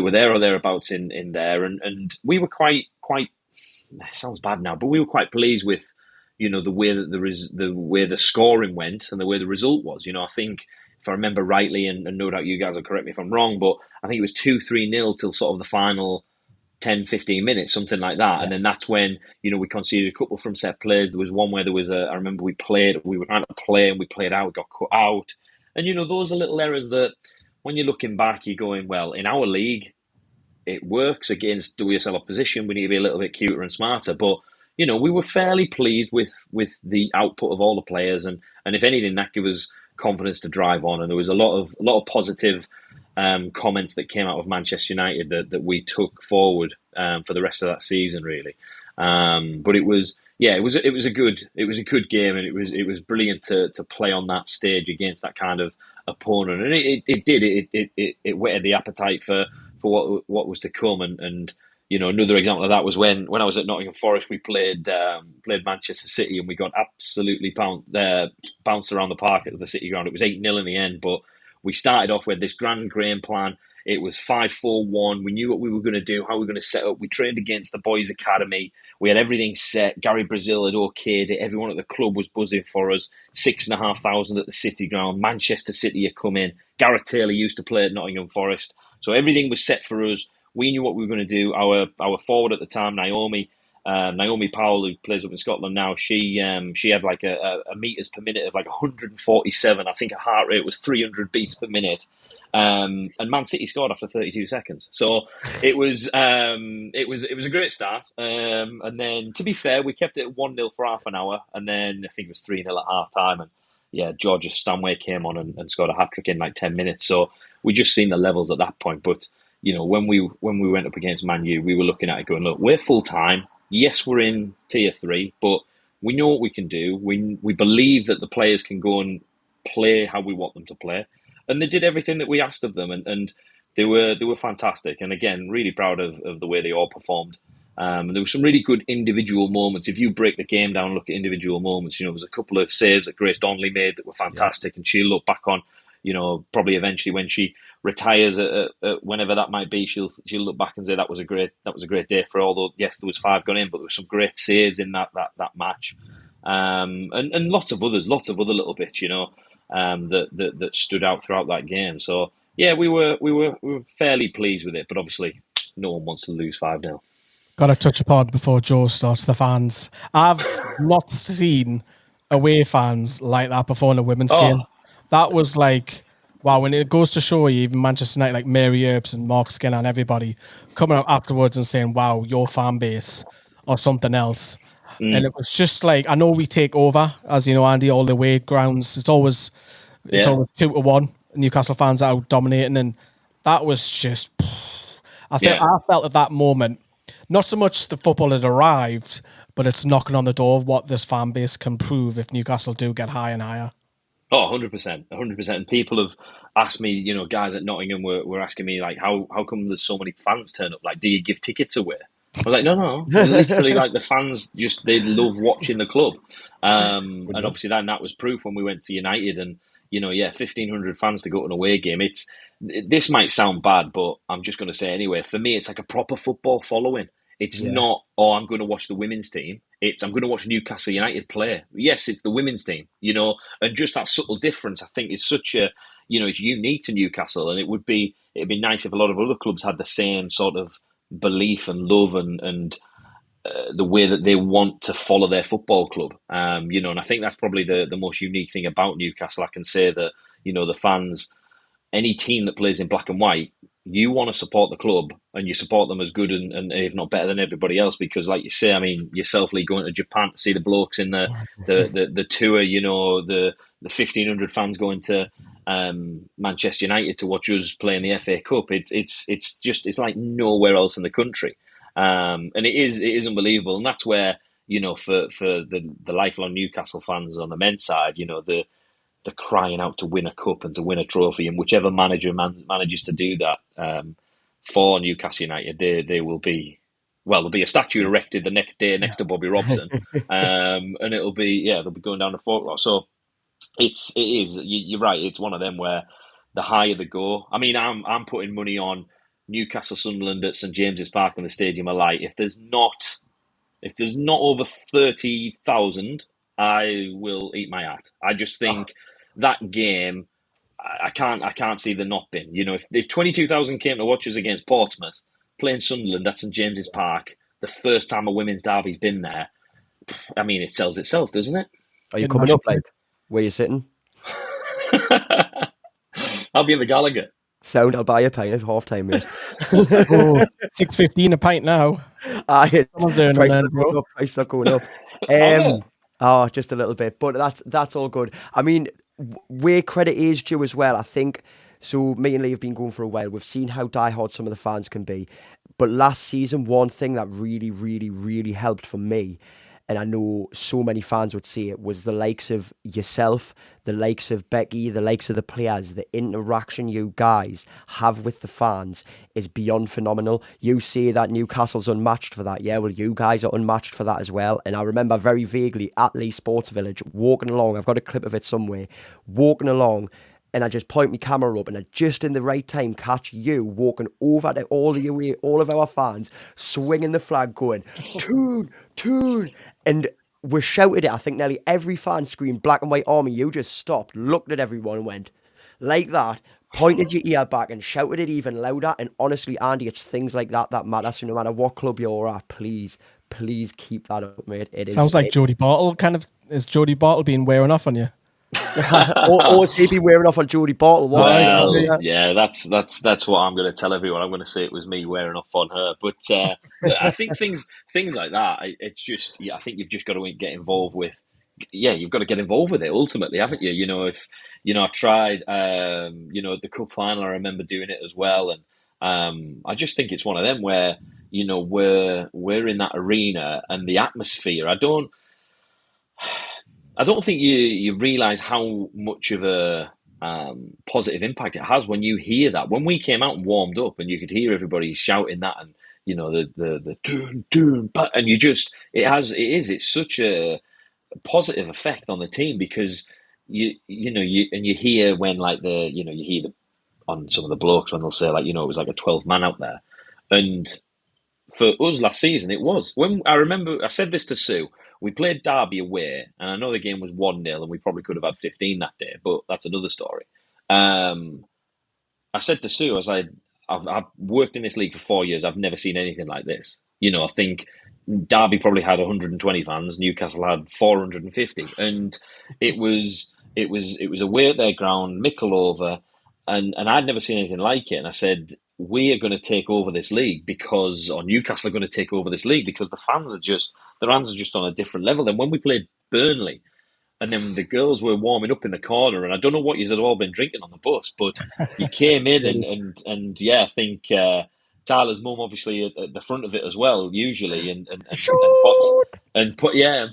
were there or thereabouts in there, and we were quite, it sounds bad now, but we were quite pleased with the way that the way the scoring went and the way the result was. I think, if I remember rightly, and no doubt you guys will correct me if I'm wrong, but I think it was 2-3-0 till sort of the final 10-15 minutes, something like that. Yeah. And then that's when, we conceded a couple from set plays. There was one where there was I remember we were trying to play and we played out, got cut out. And, those are little errors that when you're looking back, you're going, well, in our league, it works against WSL opposition. We need to be a little bit cuter and smarter. But we were fairly pleased with the output of all the players, and if anything, that gave us confidence to drive on. And there was a lot of positive comments that came out of Manchester United that we took forward for the rest of that season, really. But it was a good game, and it was brilliant to play on that stage against that kind of opponent, and it whetted the appetite for what was to come, and. Another example of that was when I was at Nottingham Forest, we played Manchester City, and we got absolutely bounced around the park at the City ground. It was 8-0 in the end, but we started off with this grand game plan. It was 5-4-1. We knew what we were going to do, how we were going to set up. We trained against the boys' academy. We had everything set. Gary Brazil had okayed it. Everyone at the club was buzzing for us. 6,500 at the City ground. Manchester City had come in. Gareth Taylor used to play at Nottingham Forest. So everything was set for us. We knew what we were going to do. Our forward at the time, Naomi Powell, who plays up in Scotland now, she had like a meters per minute of like 147. I think her heart rate was 300 beats per minute. And Man City scored after 32 seconds. So it was a great start. And then, to be fair, we kept it 1-0 for half an hour, and then I think it was 3-0 at half time. And yeah, Georgia Stanway came on and scored a hat trick in like 10 minutes. So we just seen the levels at that point. But when we went up against Man U, we were looking at it going, look, we're full time. Yes, we're in tier 3, but we know what we can do. We believe that the players can go and play how we want them to play, and they did everything that we asked of them, and they were fantastic. And again, really proud of the way they all performed. There were some really good individual moments. If you break the game down and look at individual moments, there was a couple of saves that Grace Donnelly made that were fantastic, and she'll look back on, probably eventually when she retires at whenever that might be, she'll look back and say that was a great day for her. Although yes, there was 5 gone in, but there were some great saves in that match, and lots of other little bits, that stood out throughout that game. So yeah, we were fairly pleased with it, but obviously no one wants to lose 5-0. Got to touch upon before Joe starts the fans. I've not seen away fans like that before in a women's game. that was like, wow, when it goes to show you, even Manchester United, like Mary Earps and Mark Skinner and everybody coming out afterwards and saying, wow, your fan base or something else. And it was just like, I know we take over, as you know, Andy, all the away grounds. It's always 2-1. Newcastle fans out dominating, and that was just. I felt at that moment, not so much the football had arrived, but it's knocking on the door of what this fan base can prove if Newcastle do get higher and higher. Oh, 100%, 100%. And people have asked me, guys at Nottingham were asking me, like, how come there's so many fans turn up? Like, do you give tickets away? I was like, no. Literally, like, the fans they love watching the club. And obviously that was proof when we went to United and, 1,500 fans to go to an away game. This might sound bad, but I'm just going to say anyway, for me, it's like a proper football following. It's not, I'm going to watch the women's team. I'm going to watch Newcastle United play. Yes, it's the women's team, and just that subtle difference, I think, is such a, it's unique to Newcastle. And it'd be nice if a lot of other clubs had the same sort of belief and love and the way that they want to follow their football club. And I think that's probably the most unique thing about Newcastle. I can say that, the fans, any team that plays in black and white, you want to support the club and you support them as good and if not better than everybody else, because like you say, I mean, yourself, Lee, going to Japan to see the blokes in the tour, the 1,500 fans going to Manchester United to watch us play in the FA Cup. It's like nowhere else in the country, and it is unbelievable, and that's where for the lifelong Newcastle fans on the men's side, they're crying out to win a cup and to win a trophy, and whichever manager manages to do that for Newcastle United, they will be. Well, there'll be a statue erected the next day next to Bobby Robson, and they'll be going down the folklore. So it is. You're right. It's one of them where the higher the go. I mean, I'm putting money on Newcastle Sunderland at St James's Park in the Stadium of Light. If there's not over 30,000, I will eat my hat. I just think that game, I can't see the not being. If 22,000 came to watch us against Portsmouth, playing Sunderland at St James's Park, the first time a women's derby's been there, I mean, it sells itself, doesn't it? Are you coming up, like, where you sitting? I'll be in the Gallagher. Sound, I'll buy you a pint at half time, mate. $6.15 a pint now. Prices are going up. Just a little bit, but that's all good. I mean, where credit is due as well, I think. So me and Lee have been going for a while. We've seen how diehard some of the fans can be. But last season, one thing that really, really, really helped for me, and I know so many fans would see it, was the likes of yourself, the likes of Becky, the likes of the players. The interaction you guys have with the fans is beyond phenomenal. You say that Newcastle's unmatched for that. Yeah, well, you guys are unmatched for that as well. And I remember very vaguely at Lee Sports Village, walking along, I've got a clip of it somewhere, walking along, and I just point my camera up and I just in the right time catch you walking over to all of our fans, swinging the flag, going, "Toon, Toon." And we shouted it. I think nearly every fan screamed Black and White Army. You just stopped, looked at everyone and went, like that, pointed your ear back and shouted it even louder. And honestly, Andy, it's things like that that matter. So no matter what club you're at, please keep that up, mate. Sounds like Jodie Bartle, kind of. Is Jodie Bartle being wearing off on you? or is he be wearing off on Jodie Bartle? Yeah, that's what I'm going to tell everyone. I'm going to say it was me wearing off on her. But I think things like that. It's just, I think you've just got to get involved with. Yeah, you've got to get involved with it ultimately, haven't you? I tried. The cup final, I remember doing it as well, and I just think it's one of them where we're in that arena and the atmosphere. I don't think you realise how much of a positive impact it has when you hear that. When we came out and warmed up, and you could hear everybody shouting that, and the doon doon, and it's such a positive effect on the team, because you hear when you hear on some of the blokes when they'll say it was like a 12-man out there, and for us last season it was. When I remember I said this to Sue. We played Derby away, and I know the game was 1-0, and we probably could have had 15 that day, but that's another story. I said to Sue, I was like, I've worked in this league for 4 years. I've never seen anything like this. I think Derby probably had 120 fans. Newcastle had 450. And it was it was away at their ground, Mickle over, and I'd never seen anything like it. And I said, we are going to take over this league or Newcastle are going to take over this league because the fans are just on a different level. Then when we played Burnley, and then the girls were warming up in the corner, and I don't know what you had all been drinking on the bus, but you came in and yeah, I think Tyler's mum obviously at the front of it as well, usually, and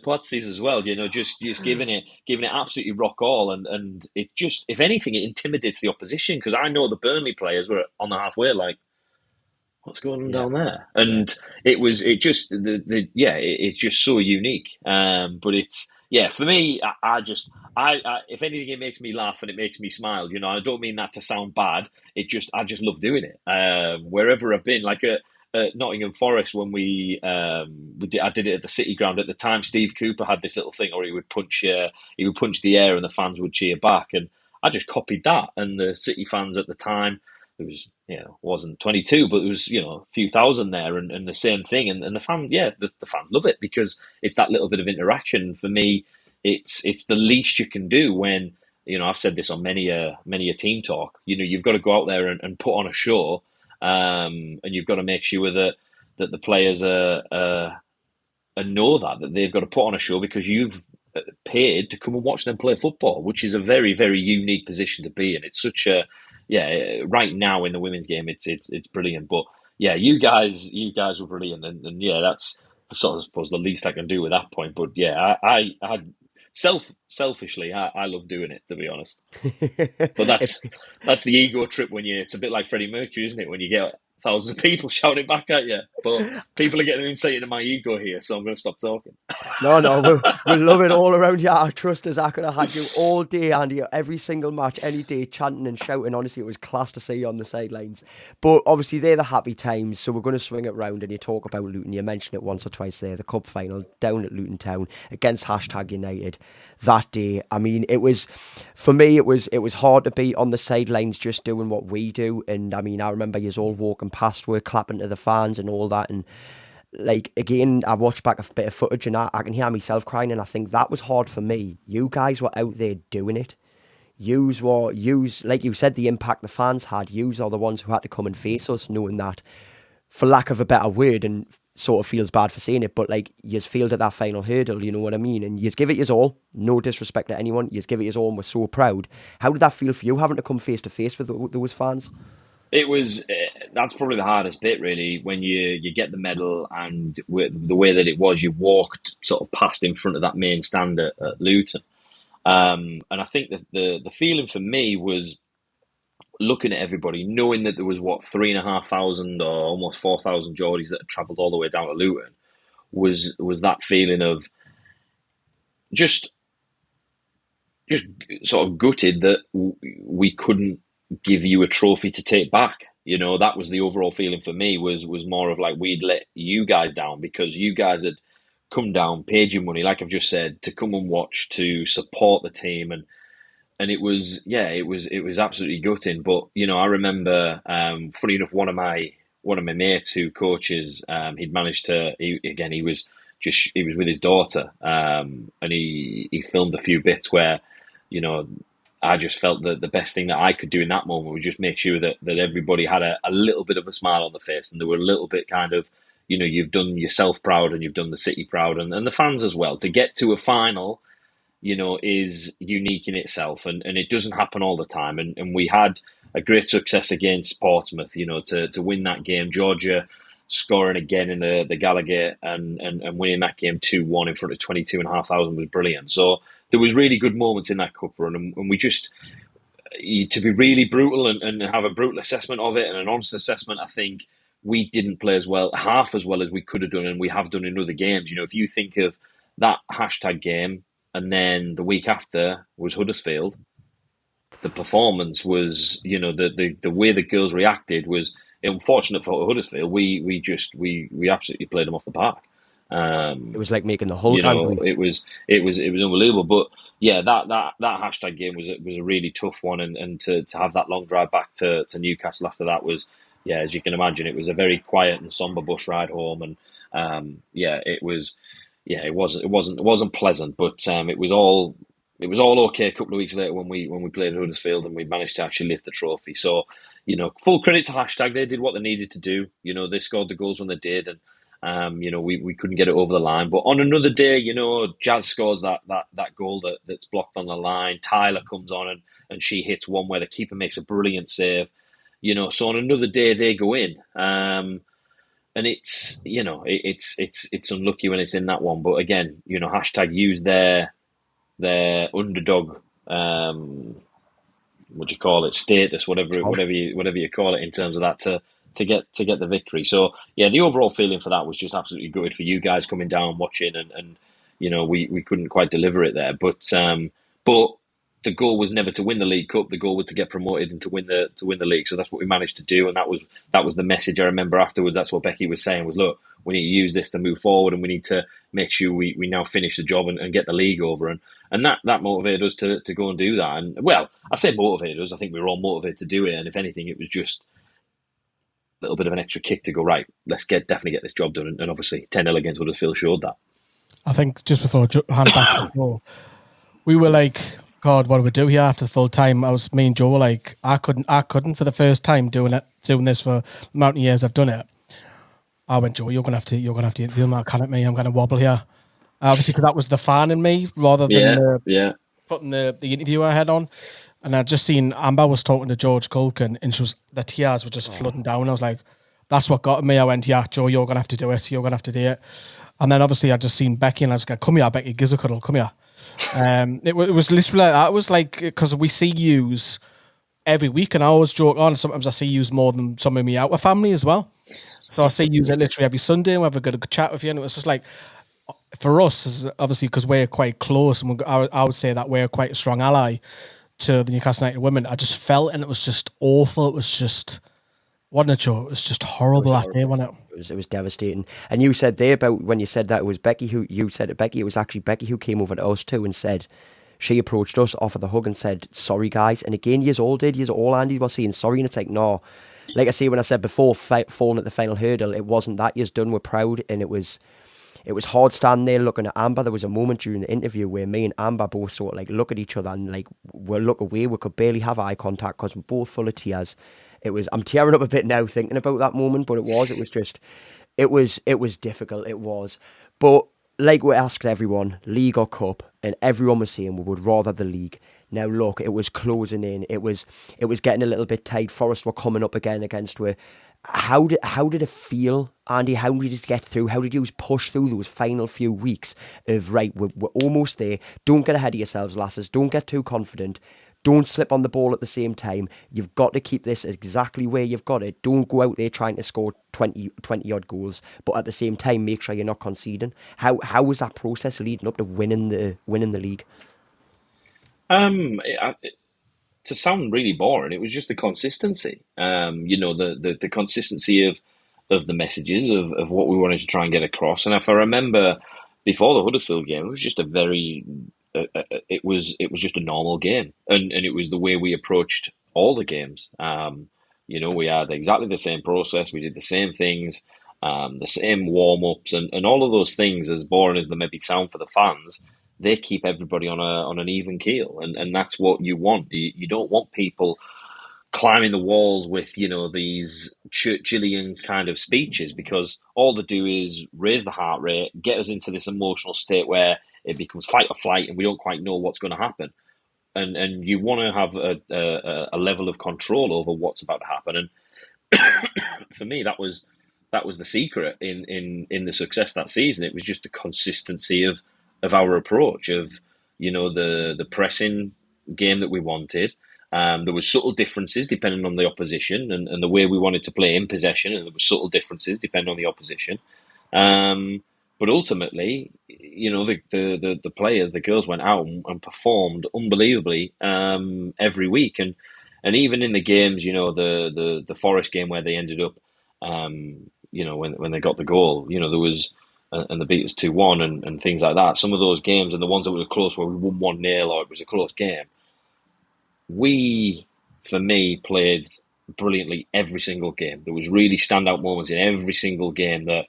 Potsy's as well. Just giving it absolutely rock all, and it just, if anything, it intimidates the opposition because I know the Burnley players were on the halfway like, what's going on down there? And it's just so unique. But it's, for me, I if anything, it makes me laugh and it makes me smile. I don't mean that to sound bad. I just love doing it. Wherever I've been, like at Nottingham Forest when I did it at the City Ground at the time. Steve Cooper had this little thing where he would punch the air and the fans would cheer back, and I just copied that. And the City fans at the time, it was, wasn't 22, but it was, a few thousand there, and the same thing. And the fans, the fans love it because it's that little bit of interaction. For me, it's the least you can do when, I've said this on many a team talk, you've got to go out there and put on a show, and you've got to make sure that the players know that they've got to put on a show because you've paid to come and watch them play football, which is a very, very unique position to be in. It's such a, right now in the women's game, it's brilliant. But you guys were brilliant, and that's the sort of, I suppose, the least I can do at that point. But I selfishly, I love doing it, to be honest. But that's the ego trip it's a bit like Freddie Mercury, isn't it? When you get thousands of people shouting back at you, but people are getting an insight into my ego here, so I'm going to stop talking. No, we'll love it all around you. I trust us. I could have had you all day, Andy, every single match, any day, chanting and shouting. Honestly, it was class to see you on the sidelines. But obviously, they're the happy times, so we're going to swing it round. And you talk about Luton. You mentioned it once or twice there. The cup final down at Luton Town against #United. That day, I mean, for me, it was hard to be on the sidelines just doing what we do. And I mean, I remember you all walking past, we're clapping to the fans and all that. And like, again, I watched back a bit of footage and I can hear myself crying, and I think that was hard for me. You guys were out there doing it. Yous, like you said, the impact the fans had. Yous are the ones who had to come and face us, knowing that, for lack of a better word, and sort of feels bad for saying it, but like, yous failed at that final hurdle, you know what I mean? And yous give it yous all, no disrespect to anyone, yous give it yous all, and we're so proud. How did that feel for you, having to come face to face with those fans? It was, that's probably the hardest bit, really, when you get the medal, and the way that it was, you walked sort of past in front of that main stand at Luton. And I think that the feeling for me was looking at everybody, knowing that there was 3,500 or almost 4,000 Geordies that had travelled all the way down to Luton, was that feeling of just sort of gutted that we couldn't give you a trophy to take back. That was the overall feeling for me, was more of like, we'd let you guys down because you guys had come down, paid your money, like I've just said, to come and watch, to support the team, and it was it was absolutely gutting. But I remember, funny enough, one of my mates who coaches, he'd managed to, he was with his daughter, and he filmed a few bits where, I just felt that the best thing that I could do in that moment was just make sure that everybody had a little bit of a smile on the face, and they were a little bit kind of, you've done yourself proud and you've done the city proud, and the fans as well. To get to a final, is unique in itself, and it doesn't happen all the time. And we had a great success against Portsmouth, to win that game. Georgia scoring again in the Gallagher and winning that game 2-1 in front of 22,500 was brilliant. So there was really good moments in that cup run, and we just, to be really brutal and have a brutal assessment of it and an honest assessment, I think we didn't play half as well as we could have done, and we have done in other games. If you think of that # game, and then the week after was Huddersfield, the performance was, the way the girls reacted was unfortunate for Huddersfield. We absolutely played them off the park. It was like making the whole country. It was unbelievable. But that # game was a really tough one, and to have that long drive back to Newcastle after that was, as you can imagine, it was a very quiet and somber bus ride home, and it wasn't pleasant, but it was all it was all okay a couple of weeks later when we played Huddersfield and we managed to actually lift the trophy. So, full credit to Hashtag. They did what they needed to do. They scored the goals when they did, and we couldn't get it over the line. But on another day, Jazz scores that goal that's blocked on the line. Tyler comes on and she hits one where the keeper makes a brilliant save. So on another day they go in. And it's it's unlucky when it's in that one. But again, Hashtag use their underdog, what do you call it, status, whatever you call it, in terms of that to get the victory. So yeah, the overall feeling for that was just absolutely good for you guys coming down, watching, and we couldn't quite deliver it there, but the goal was never to win the League Cup. The goal was to get promoted and to win the league. So that's what we managed to do, and that was the message. I remember afterwards. That's what Becky was saying was, look, we need to use this to move forward, and we need to make sure we now finish the job and get the league over. And that motivated us to go and do that. And well, I say motivated us. I think we were all motivated to do it. And if anything, it was just a little bit of an extra kick to go, right, let's definitely get this job done. And obviously 10-0 against Huddersfield showed that. I think just before hand back, we were like, God, what do we do here after the full time? Me and Joe were like, I couldn't for the first time doing this for the amount of years I've done it. I went, Joe, you're gonna have to deal my can at me. I'm gonna wobble here. Obviously, because that was the fan in me rather than putting the interview I had on. And I'd just seen Amber was talking to George Culkin, and the tears were just flooding down. I was like, that's what got me. I went, yeah, Joe, you're gonna have to do it. You're gonna have to do it. And then obviously I just seen Becky, and I was like, come here, Becky, gives a cuddle, come here. It was literally like that. It was like, because we see yous every week, and I always joke on. Sometimes I see yous more than some of me out with family as well. So I see yous literally every Sunday, and we have a good chat with you. And it was just like, for us, obviously, because we're quite close, and I would say that we're quite a strong ally to the Newcastle United Women. I just felt, and it was just awful. It was just, wasn't it, Joe? It was just horrible that day, wasn't it? It was devastating. And you said there about when you said that it was Becky who you said to Becky, it was actually Becky who came over to us too and said, she approached us, offered the hug and said, sorry guys. And again, yous all Andy was saying sorry, and it's like, no, like I say, when I said before, falling at the final hurdle, it wasn't that. Yous done, we're proud. And it was hard standing there looking at Amber. There was a moment during the interview where me and Amber both sort of like look at each other and like we'll look away. We could barely have eye contact because we're both full of tears. I'm tearing up a bit now thinking about that moment, but it was difficult. It was. But like we asked everyone, league or cup, and everyone was saying we would rather the league. Now look, it was closing in. It was getting a little bit tight. Forest were coming up again against we. How did it feel, Andy? How did it get through? How did you push through those final few weeks of, right, we're almost there. Don't get ahead of yourselves, lasses. Don't get too confident. Don't slip on the ball at the same time. You've got to keep this exactly where you've got it. Don't go out there trying to score 20 odd goals, but at the same time, make sure you're not conceding. How was that process leading up to winning the league? To sound really boring, it was just the consistency. The consistency of the messages of what we wanted to try and get across. And if I remember, before the Huddersfield game, it was just it was just a normal game, and it was the way we approached all the games. We had exactly the same process. We did the same things, the same warm ups, and all of those things. As boring as they maybe sound for the fans, they keep everybody on an even keel, and that's what you want. You don't want people climbing the walls with these Churchillian kind of speeches, because all they do is raise the heart rate, get us into this emotional state where it becomes fight or flight, and we don't quite know what's going to happen. And you want to have a level of control over what's about to happen. And for me, that was the secret in the success that season. It was just the consistency of our approach, of the pressing game that we wanted. There were subtle differences depending on the opposition and the way we wanted to play in possession, and there were subtle differences depending on the opposition. But ultimately, the players, the girls went out and performed unbelievably every week, and even in the games, the Forest game where they ended up, when they got the goal, there was, and they beat us 2-1 and things like that. Some of those games and the ones that were close where we won 1-0 or it was a close game, we, for me, played brilliantly every single game. There was really standout moments in every single game that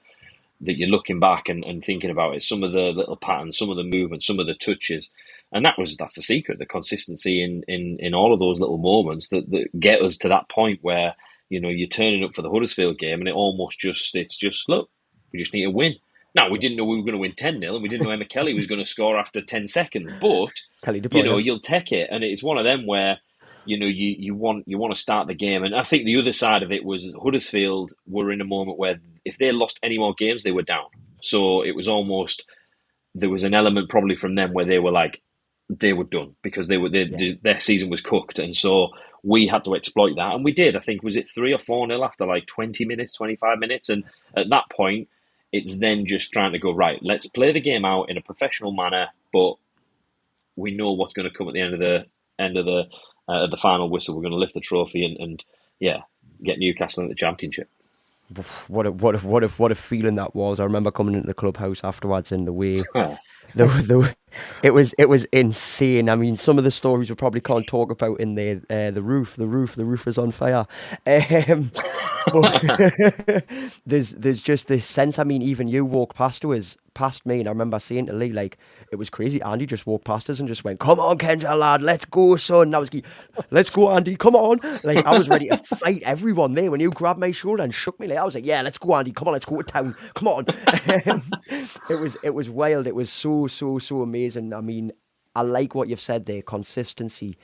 that you're looking back and thinking about it. Some of the little patterns, some of the movements, some of the touches, and that's the secret, the consistency in all of those little moments that get us to that point where you're turning up for the Huddersfield game and it's just look, we just need to win. Now, we didn't know we were going to win 10-0, and we didn't know Emma Kelly was going to score after 10 seconds, but Kelly De Bruyne. you'll take it, and it's one of them where you want to start the game. And I think the other side of it was Huddersfield were in a moment where if they lost any more games, they were down. So it was almost, there was an element probably from them where they were like, they were done because their season was cooked. And so we had to exploit that. And we did. I think, was it 3 or 4-0 after like 20 minutes, 25 minutes? And at that point, it's then just trying to go, right, let's play the game out in a professional manner, but we know what's going to come at the end of the final whistle. We're going to lift the trophy and get Newcastle in the Championship. What a feeling that was. I remember coming into the clubhouse afterwards and the way it was insane. I mean, some of the stories we probably can't talk about in there. The roof is on fire. But there's just this sense. I mean, even you walked past me, and I remember saying to Lee, like, it was crazy. Andy just walked past us and just went, "Come on, Kendra, lad, let's go, son." And I was like, "Let's go, Andy, come on!" Like, I was ready to fight everyone there. When you grabbed my shoulder and shook me, like, I was like, "Yeah, let's go, Andy, come on, let's go to town, come on." It was wild. It was so amazing. I mean, I like what you've said there. Consistency's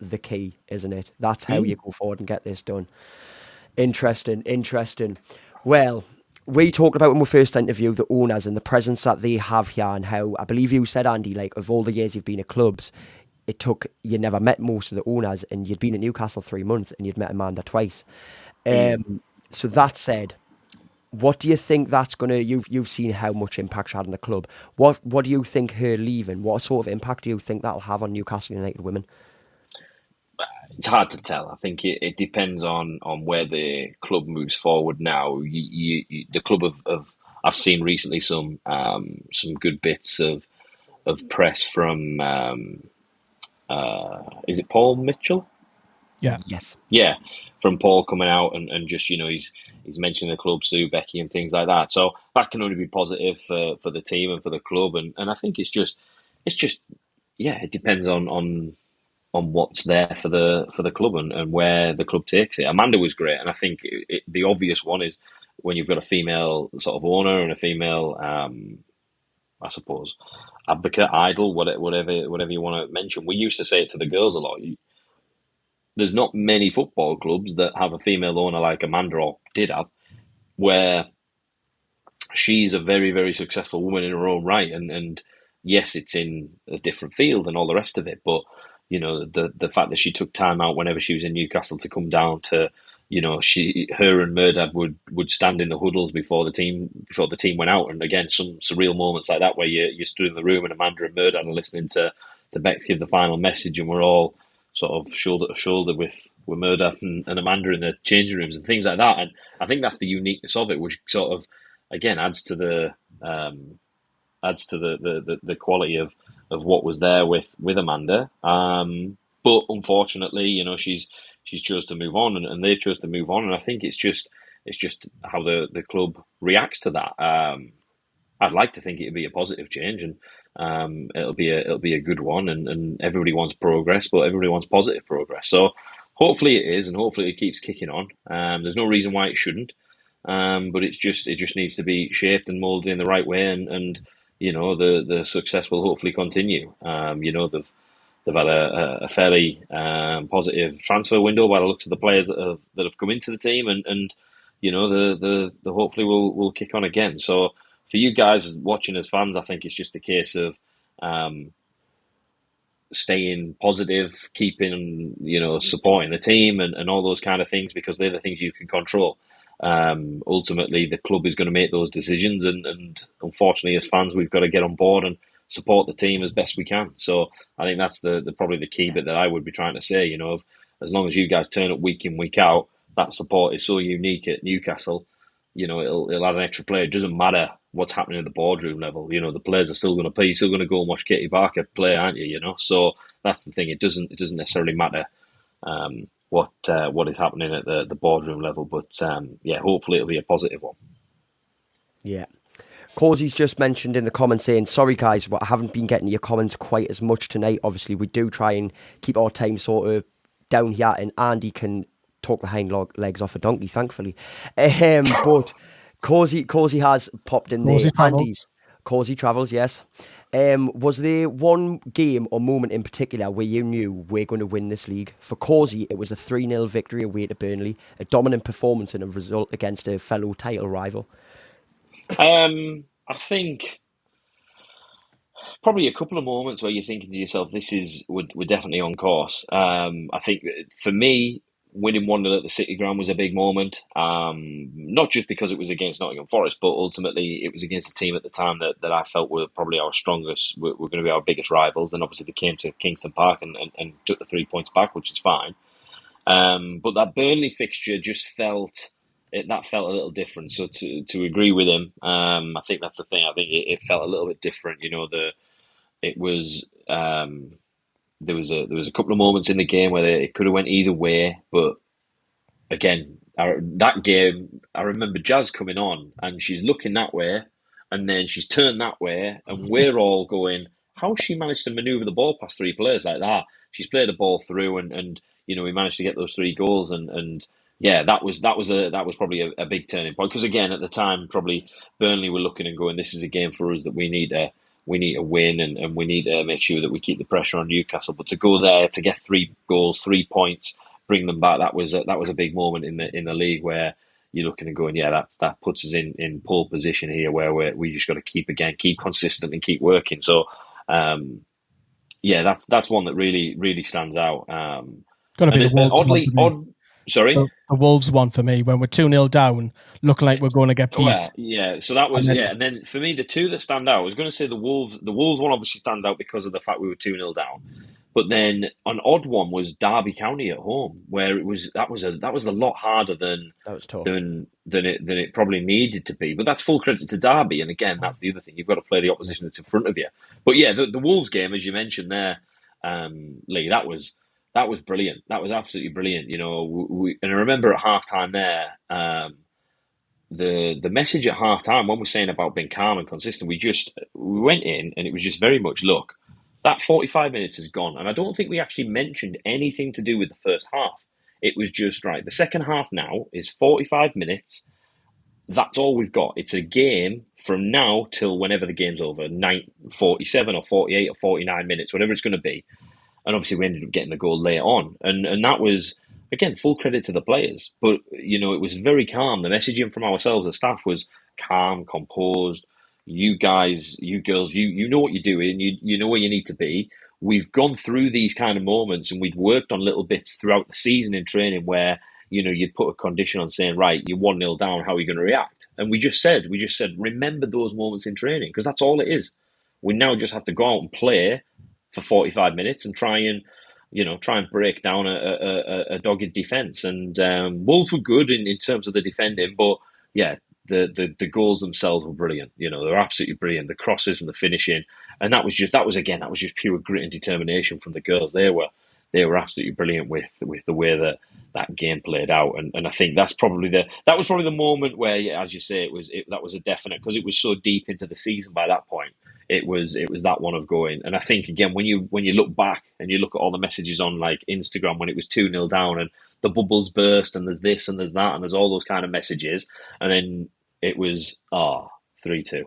the key, isn't it? That's how you go forward and get this done. Interesting. Well, we talked about when we first interviewed the owners and the presence that they have here, and how, I believe you said, Andy, like, of all the years you've been at clubs, you never met most of the owners, and you'd been at Newcastle 3 months and you'd met Amanda twice. So that said, what do you think that's gonna? You've seen how much impact she had on the club. What do you think her leaving? What sort of impact do you think that'll have on Newcastle United Women? It's hard to tell. I think it depends on where the club moves forward now. The club I've seen recently some good bits of press from is it Paul Mitchell? Yeah. Yes. Yeah, from Paul coming out and just he's mentioning the club, Sue, Becky, and things like that. So that can only be positive for the team and for the club. And I think it's just it depends on what's there for the club and where the club takes it. Amanda was great, and I think the obvious one is when you've got a female sort of owner and a female, I suppose, advocate, idol, whatever you want to mention. We used to say it to the girls a lot. There's not many football clubs that have a female owner like Amanda, or did have, where she's a very, very successful woman in her own right. And yes, it's in a different field and all the rest of it, but the fact that she took time out whenever she was in Newcastle to come down to, her and Murdad would stand in the huddles before the team went out. And again, some surreal moments like that where you stood in the room and Amanda and Murdad are listening to Beck give the final message, and we're all sort of shoulder to shoulder with Murdad and Amanda in the changing rooms and things like that. And I think that's the uniqueness of it, which sort of again adds to the quality of what was there with Amanda. But unfortunately, she's chose to move on, and they chose to move on. And I think it's just how the club reacts to that. I'd like to think it'd be a positive change, and it'll be a good one. And everybody wants progress, but everybody wants positive progress. So hopefully it is, and hopefully it keeps kicking on. There's no reason why it shouldn't. But it just needs to be shaped and molded in the right way, and the success will hopefully continue. They've had a fairly positive transfer window by the looks of the players that have come into the team, and the hopefully will kick on again. So for you guys watching as fans, I think it's just a case of staying positive, keeping supporting the team and all those kind of things, because they're the things you can control. Ultimately, the club is going to make those decisions, and unfortunately, as fans, we've got to get on board and support the team as best we can. So I think that's the probably the key bit that I would be trying to say. As long as you guys turn up week in, week out, that support is so unique at Newcastle. It'll add an extra player. It doesn't matter what's happening at the boardroom level. The players are still going to play. You're still going to go and watch Katie Barker play, aren't you? So that's the thing. It doesn't necessarily matter what is happening at the boardroom level, but hopefully it'll be a positive one. Yeah. Causy's just mentioned in the comments saying, sorry guys, but I haven't been getting your comments quite as much tonight. Obviously, we do try and keep our time sort of down here, and Andy can talk the hind legs off a donkey, thankfully. But Causey has popped in Causey there. Andy, travels. Causey travels, yes. Was there one game or moment in particular where you knew we're going to win this league? For Causey, it was a 3-0 victory away to Burnley, a dominant performance and a result against a fellow title rival. I think probably a couple of moments where you're thinking to yourself, we're definitely on course. I think for me, winning 1-0 at the City Ground was a big moment. Not just because it was against Nottingham Forest, but ultimately it was against a team at the time that I felt were probably our strongest, were going to be our biggest rivals. Then obviously they came to Kingston Park and took the 3 points back, which is fine. But that Burnley fixture just felt a little different. So to agree with him, I think that's the thing. I think it felt a little bit different. You know, there was a couple of moments in the game where it could have went either way, but again, that game, I remember Jazz coming on and she's looking that way, and then she's turned that way, and we're all going, how she managed to manoeuvre the ball past 3 players like that? She's played the ball through, and you know, we managed to get those 3 goals, and yeah, that was probably a big turning point, because again, at the time, probably Burnley were looking and going, this is a game for us that we need to win, and we need to make sure that we keep the pressure on Newcastle. But to go there, to get 3 goals, 3 points, bring them back, that was a big moment in the league where you're looking and going, yeah, that puts us in pole position here, where we just got to keep consistent and keep working. So yeah, that's one that really stands out. Got to be the Wolves one. Sorry? The Wolves one for me, when we're 2-0 down, looking like we're going to get beat. Yeah. So that was, and then for me, the 2 that stand out, I was going to say the Wolves one obviously stands out because of the fact we were 2-0 down. But then an odd one was Derby County at home, where that was a lot harder than it probably needed to be. But that's full credit to Derby, and again, that's the other thing, you've got to play the opposition that's in front of you. But yeah, the Wolves game, as you mentioned there, Lee, that was brilliant. That was absolutely brilliant. You know, and I remember at halftime there, the message at halftime when we're saying about being calm and consistent, we went in and it was just very much, look, that 45 minutes is gone. And I don't think we actually mentioned anything to do with the first half. It was just, right, the second half now is 45 minutes. That's all we've got. It's a game from now till whenever the game's over, 47 or 48 or 49 minutes, whatever it's going to be. And obviously we ended up getting the goal later on. And that was, again, full credit to the players. But, you know, it was very calm. The messaging from ourselves as staff was calm, composed. You guys, you girls, you know what you're doing. You know where you need to be. We've gone through these kind of moments, and we'd worked on little bits throughout the season in training where, you know, you'd put a condition on saying, right, you're 1-0 down, how are you going to react? And we just said, remember those moments in training, because that's all it is. We now just have to go out and play for 45 minutes and try and break down a dogged defence. And Wolves were good in terms of the defending, but yeah, the goals themselves were brilliant. You know, they were absolutely brilliant. The crosses and the finishing, and that was just pure grit and determination from the girls. They were absolutely brilliant with the way that game played out. And I think that was probably the moment where, yeah, as you say, that was a definite, because it was so deep into the season by that point. It was that one of going. And I think, again, when you look back and you look at all the messages on like Instagram when it was 2-0 down and the bubbles burst and there's this and there's that and there's all those kind of messages, and then it was 3-2,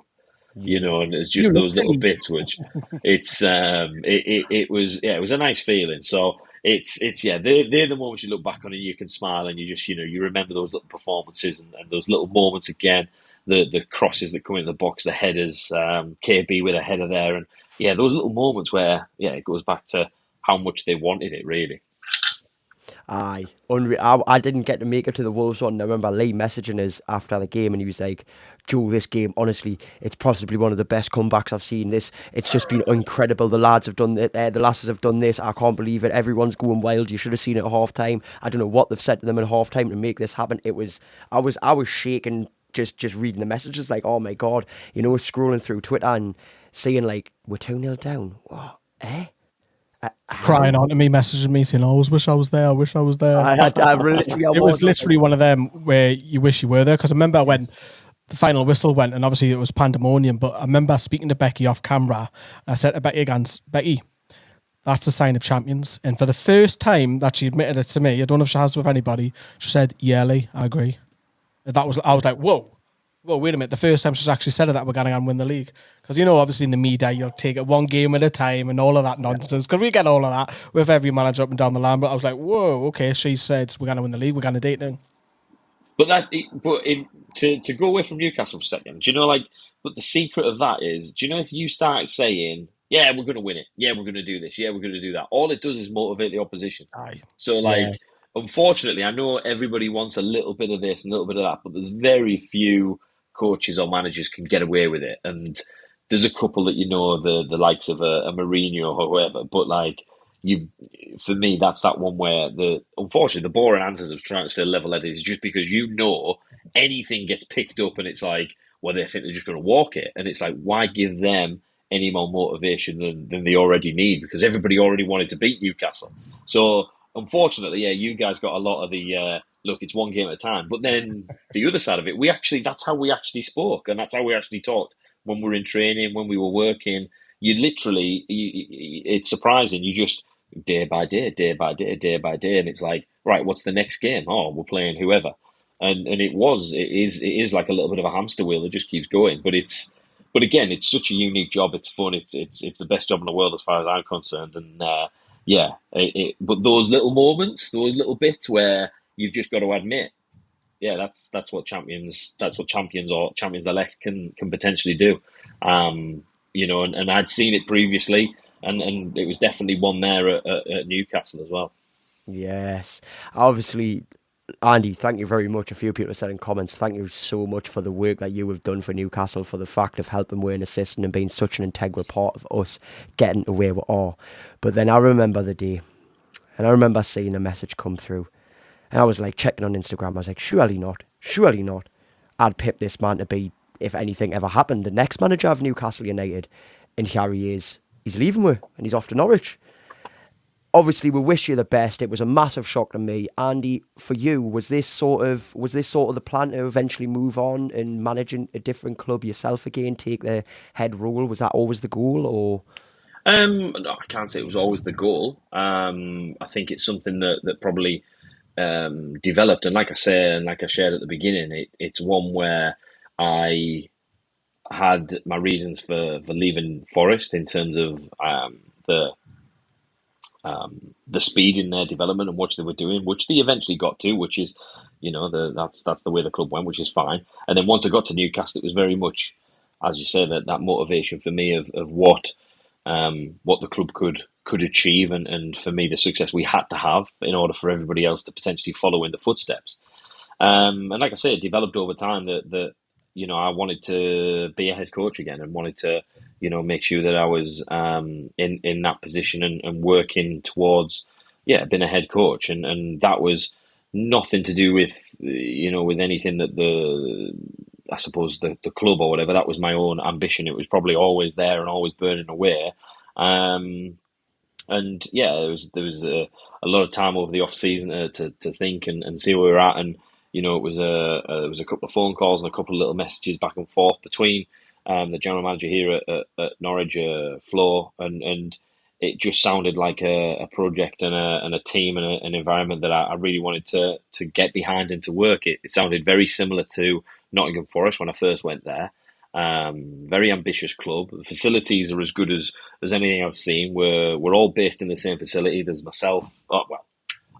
you know, and it's just those little bits which it was a nice feeling. So they're the moments you look back on and you can smile, and you just, you know, you remember those little performances and those little moments again. The crosses that come into the box, the headers, KB with a header there, and yeah, those little moments where, yeah, it goes back to how much they wanted it, really. Aye, unreal. I didn't get to make it to the Wolves one. I remember Lee messaging us after the game, and he was like, "Joe, this game, honestly, it's possibly one of the best comebacks I've seen. It's just been incredible. The lads have done it. The lasses have done this. I can't believe it. Everyone's going wild. You should have seen it at half time. I don't know what they've said to them at half time to make this happen. I was shaking just reading the messages, like, oh my god, you know, scrolling through Twitter and seeing like we're 2-0 down. What? Crying on to me, messaging me saying, "Oh, I wish I was there. I wish I was there." I literally, it was literally one of them where you wish you were there, because I remember when the final whistle went, and obviously it was pandemonium. But I remember speaking to Becky off camera, and I said to Becky again, Becky, that's a sign of champions. And for the first time that she admitted it to me, I don't know if she has with anybody, she said, yeah, Lee, I agree. I was like, whoa, wait a minute. The first time she's actually said it, that we're going to win the league. Because, obviously in the media, you'll take it one game at a time and all of that nonsense. Because we get all of that with every manager up and down the line. But I was like, whoa, okay, she said we're going to win the league, we're going to date now. To go away from Newcastle for a second, but the secret of that is, if you start saying, yeah, we're going to win it, yeah, we're going to do this, yeah, we're going to do that, all it does is motivate the opposition. Aye. So, unfortunately, I know everybody wants a little bit of this and a little bit of that, but there's very few coaches or managers can get away with it. And there's a couple that the likes of a Mourinho or whoever, but for me, that's that one where unfortunately the boring answers of trying to stay level-headed is just because anything gets picked up and it's like, well, they think they're just going to walk it, and it's like, why give them any more motivation than they already need? Because everybody already wanted to beat Newcastle. So unfortunately, yeah, you guys got a lot of the look, it's one game at a time. But then the other side of it, that's how we actually spoke, and that's how we actually talked when we were in training, when we were working. It's surprising. You just day by day, and it's like, right, what's the next game? Oh, we're playing whoever, and it is like a little bit of a hamster wheel. It just keeps going, but again, it's such a unique job. It's fun. It's the best job in the world as far as I'm concerned, and but those little moments, those little bits where you've just got to admit, yeah, that's what champions or champions elect can potentially do. And I'd seen it previously, and it was definitely one there at Newcastle as well. Yes. Obviously, Andy, thank you very much. A few people have said in comments, thank you so much for the work that you have done for Newcastle, for the fact of helping we're an assistant and being such an integral part of us getting to where we are. But then I remember the day, and I remember seeing a message come through, and I was like checking on Instagram. I was like, surely not. I'd pip this man to be, if anything ever happened, the next manager of Newcastle United. And here he is. He's leaving with, and he's off to Norwich. Obviously, we wish you the best. It was a massive shock to me. Andy, for you, was this sort of the plan to eventually move on and manage a different club yourself again, take the head role? Was that always the goal, or? No, I can't say it was always the goal. I think it's something that probably developed, and like I say, and like I shared at the beginning, it's one where I had my reasons for leaving Forest in terms of the speed in their development and what they were doing, which they eventually got to, which is, that's the way the club went, which is fine. And then once I got to Newcastle, it was very much, as you say, that motivation for me of what the club could achieve, and for me the success we had to have in order for everybody else to potentially follow in the footsteps. And like I say, it developed over time that I wanted to be a head coach again, and wanted to make sure that I was in that position and working towards being a head coach, and that was nothing to do with with anything that I suppose the club or whatever. That was my own ambition. It was probably always there and always burning away. And there was a lot of time over the off season to think and see where we were at, and it was a couple of phone calls and a couple of little messages back and forth between the general manager here at Norwich, Flo, and it just sounded like a project and a team and an environment that I really wanted to get behind and to work. It sounded very similar to Nottingham Forest when I first went there. Very ambitious club. The facilities are as good as anything I've seen. We're all based in the same facility. There's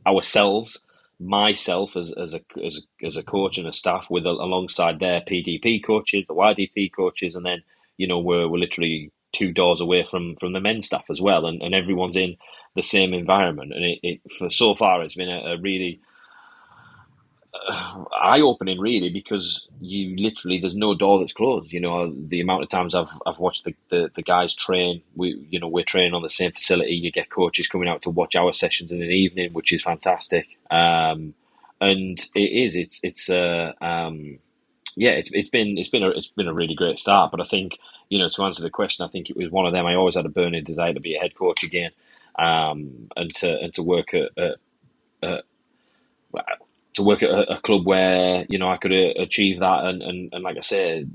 ourselves, myself as a coach and a staff alongside their PDP coaches, the YDP coaches, and then we're literally 2 doors away from the men's staff as well, and everyone's in the same environment. And it for so far it's been a really eye-opening, really, because there's no door that's closed. The amount of times I've watched the guys train, we're training on the same facility. You get coaches coming out to watch our sessions in an evening, which is fantastic. And it's been a really great start. But I think to answer the question, I think it was one of them. I always had a burning desire to be a head coach again, and to work at to work at a club where I could achieve that, and like I say,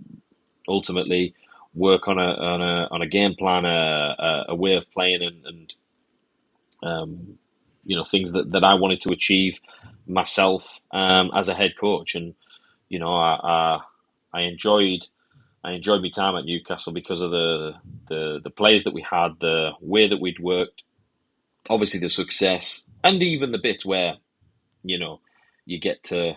ultimately work on a game plan, a way of playing, and things that I wanted to achieve myself as a head coach. And I enjoyed my time at Newcastle because of the players that we had, the way that we'd worked, obviously the success, and even the bits where you know you get to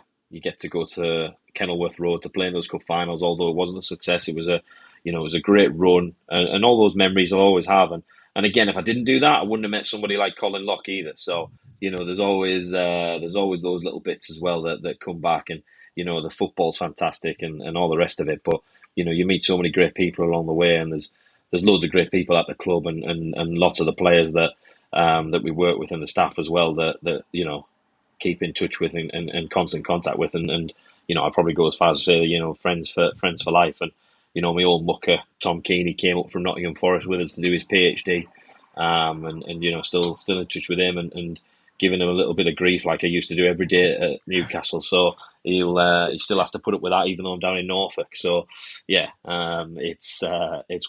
go to Kenilworth Road to play in those cup finals. Although it wasn't a success, it was a great run, and all those memories I'll always have. And again, if I didn't do that, I wouldn't have met somebody like Colin either. So there's always those little bits as well that come back. And the football's fantastic, and all the rest of it. But you meet so many great people along the way, and there's loads of great people at the club, and lots of the players that we work with, and the staff as well, that keep in touch with, and constant contact with, and I'd probably go as far as to say friends for life. And my old mucker Tom Keeney came up from Nottingham Forest with us to do his PhD, and still in touch with him, and giving him a little bit of grief like I used to do every day at Newcastle. So he still has to put up with that, even though I'm down in Norfolk. So yeah, it's